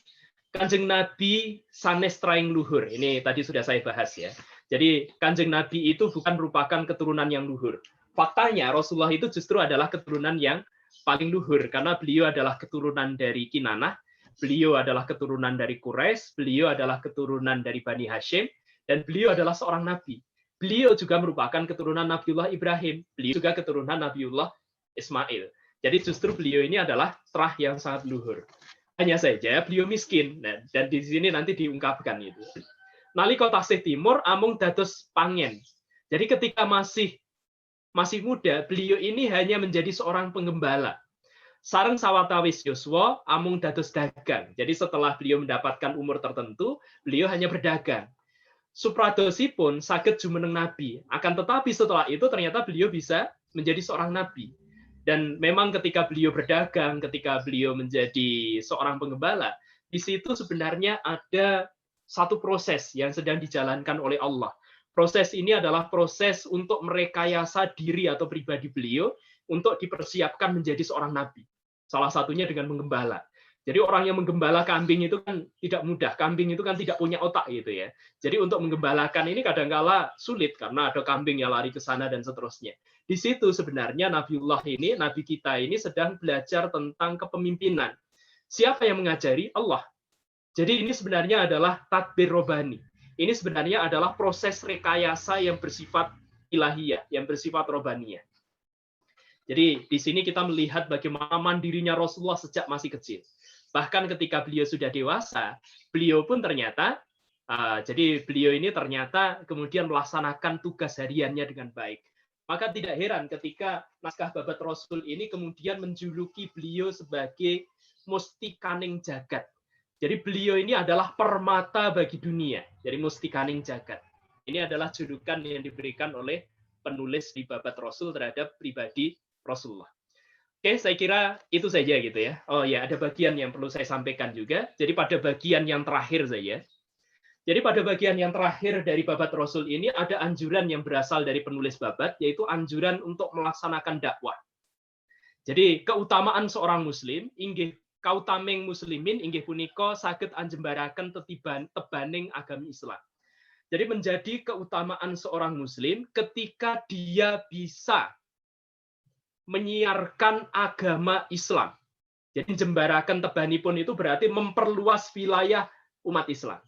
Kanjeng Nabi sanes traing luhur. Ini tadi sudah saya bahas ya. Jadi Kanjeng Nabi itu bukan merupakan keturunan yang luhur. Faktanya Rasulullah itu justru adalah keturunan yang paling luhur karena beliau adalah keturunan dari Kinanah, beliau adalah keturunan dari Quraisy, beliau adalah keturunan dari Bani Hashim, dan beliau adalah seorang nabi. Beliau juga merupakan keturunan Nabiullah Ibrahim, beliau juga keturunan Nabiullah Ismail. Jadi justru beliau ini adalah terah yang sangat luhur. Hanya saja beliau miskin, dan di sini nanti diungkapkan itu. Nalika tasih timur amung dados pangen. Jadi ketika masih muda, beliau ini hanya menjadi seorang penggembala. Sareng sawatawis yuswa amung dados dagang. Jadi setelah beliau mendapatkan umur tertentu, beliau hanya berdagang. Supradosipun saged jumeneng nabi. Akan tetapi setelah itu ternyata beliau bisa menjadi seorang nabi. Dan memang ketika beliau berdagang, ketika beliau menjadi seorang penggembala, di situ sebenarnya ada satu proses yang sedang dijalankan oleh Allah. Proses ini adalah proses untuk merekayasa diri atau pribadi beliau untuk dipersiapkan menjadi seorang nabi. Salah satunya dengan menggembala. Jadi orang yang menggembala kambing itu kan tidak mudah. Kambing itu kan tidak punya otak gitu ya. Jadi untuk menggembalakan ini kadang-kala sulit karena ada kambing yang lari ke sana dan seterusnya. Di situ sebenarnya Nabiullah ini, Nabi kita ini sedang belajar tentang kepemimpinan. Siapa yang mengajari? Allah. Jadi ini sebenarnya adalah tadbir robani. Ini sebenarnya adalah proses rekayasa yang bersifat ilahiyah, yang bersifat robaniyah. Jadi di sini kita melihat bagaimana mandirinya Rasulullah sejak masih kecil. Bahkan ketika beliau sudah dewasa, beliau pun ternyata, jadi beliau ini ternyata kemudian melaksanakan tugas hariannya dengan baik. Maka tidak heran ketika naskah Babat Rasul ini kemudian menjuluki beliau sebagai Mustikaning Jagat. Jadi beliau ini adalah permata bagi dunia. Jadi Mustikaning Jagat. Ini adalah julukan yang diberikan oleh penulis di Babat Rasul terhadap pribadi Rasulullah. Oke, saya kira itu saja gitu ya. Oh ya, ada bagian yang perlu saya sampaikan juga. Jadi pada bagian yang terakhir saja. Jadi pada bagian yang terakhir dari Babat Rasul ini ada anjuran yang berasal dari penulis Babat, yaitu anjuran untuk melaksanakan dakwah. Jadi keutamaan seorang muslim, inggih kautaming muslimin inggih punika saged anjembaraken tebaning agami Islam. Jadi menjadi keutamaan seorang muslim ketika dia bisa menyiarkan agama Islam. Jadi jembarakan tebanipun itu berarti memperluas wilayah umat Islam.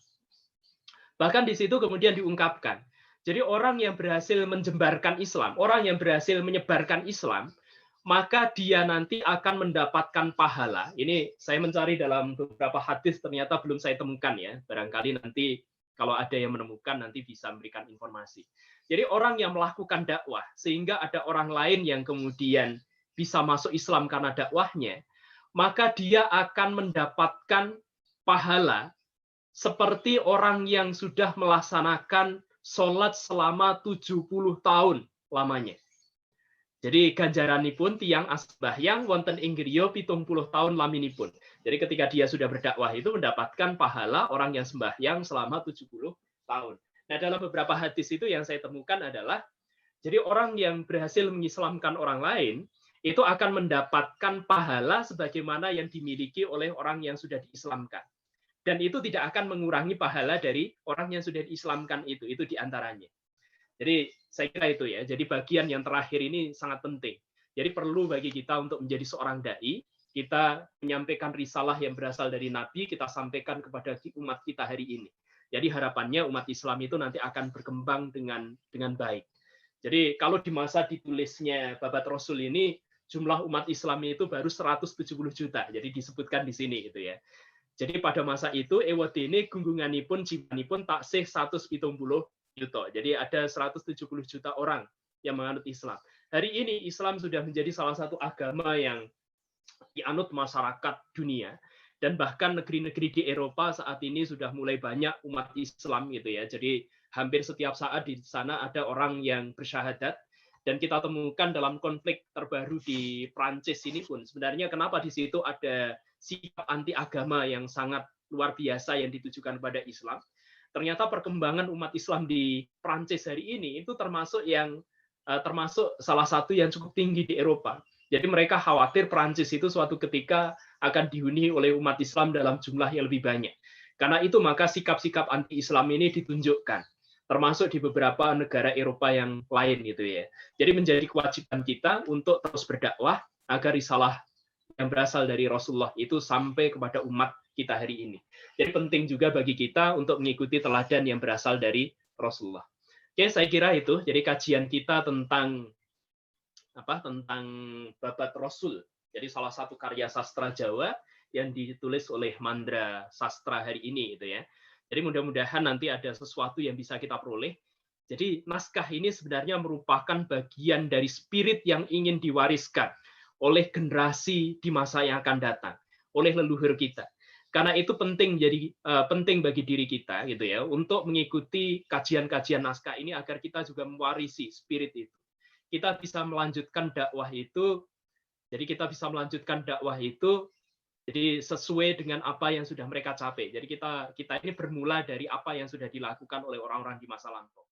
Bahkan di situ kemudian diungkapkan. Jadi orang yang berhasil menjembarkan Islam, orang yang berhasil menyebarkan Islam, maka dia nanti akan mendapatkan pahala. Ini saya mencari dalam beberapa hadis, ternyata belum saya temukan ya. Barangkali nanti kalau ada yang menemukan nanti bisa memberikan informasi. Jadi orang yang melakukan dakwah sehingga ada orang lain yang kemudian bisa masuk Islam karena dakwahnya, maka dia akan mendapatkan pahala seperti orang yang sudah melaksanakan sholat selama 70 tahun lamanya. Jadi ganjaranipun tiang asbahyang wonten ing griya 70 tahun laminipun. Jadi ketika dia sudah berdakwah itu mendapatkan pahala orang yang sembahyang selama 70 tahun. Nah, dalam beberapa hadis itu yang saya temukan adalah jadi orang yang berhasil mengislamkan orang lain itu akan mendapatkan pahala sebagaimana yang dimiliki oleh orang yang sudah diislamkan. Dan itu tidak akan mengurangi pahala dari orang yang sudah diislamkan itu diantaranya. Jadi saya kira itu ya. Jadi bagian yang terakhir ini sangat penting. Jadi perlu bagi kita untuk menjadi seorang dai, kita menyampaikan risalah yang berasal dari Nabi, kita sampaikan kepada umat kita hari ini. Jadi harapannya umat Islam itu nanti akan berkembang dengan baik. Jadi kalau di masa ditulisnya Babat Rasul ini jumlah umat Islam itu baru 170 juta. Jadi disebutkan di sini itu ya. Jadi pada masa itu Ewodene gunggunganipun jiwanipun taksih 170 juta. Jadi ada 170 juta orang yang menganut Islam. Hari ini Islam sudah menjadi salah satu agama yang dianut masyarakat dunia, dan bahkan negeri-negeri di Eropa saat ini sudah mulai banyak umat Islam gitu ya. Jadi hampir setiap saat di sana ada orang yang bersyahadat, dan kita temukan dalam konflik terbaru di Prancis ini pun sebenarnya kenapa di situ ada sikap anti agama yang sangat luar biasa yang ditujukan pada Islam. Ternyata perkembangan umat Islam di Prancis hari ini itu termasuk salah satu yang cukup tinggi di Eropa. Jadi mereka khawatir Prancis itu suatu ketika akan dihuni oleh umat Islam dalam jumlah yang lebih banyak. Karena itu maka sikap-sikap anti-Islam ini ditunjukkan, termasuk di beberapa negara Eropa yang lain gitu ya. Jadi menjadi kewajiban kita untuk terus berdakwah agar risalah yang berasal dari Rasulullah itu sampai kepada umat kita hari ini. Jadi penting juga bagi kita untuk mengikuti teladan yang berasal dari Rasulullah. Oke, saya kira itu. Jadi kajian kita tentang Babat Rasul. Jadi salah satu karya sastra Jawa yang ditulis oleh Mandra Sastra hari ini itu ya. Jadi mudah-mudahan nanti ada sesuatu yang bisa kita peroleh. Jadi naskah ini sebenarnya merupakan bagian dari spirit yang ingin diwariskan oleh generasi di masa yang akan datang, oleh leluhur kita. Karena itu penting bagi diri kita gitu ya untuk mengikuti kajian-kajian naskah ini agar kita juga mewarisi spirit itu. Kita bisa melanjutkan dakwah itu, jadi sesuai dengan apa yang sudah mereka capai. Jadi kita ini bermula dari apa yang sudah dilakukan oleh orang-orang di masa lampau.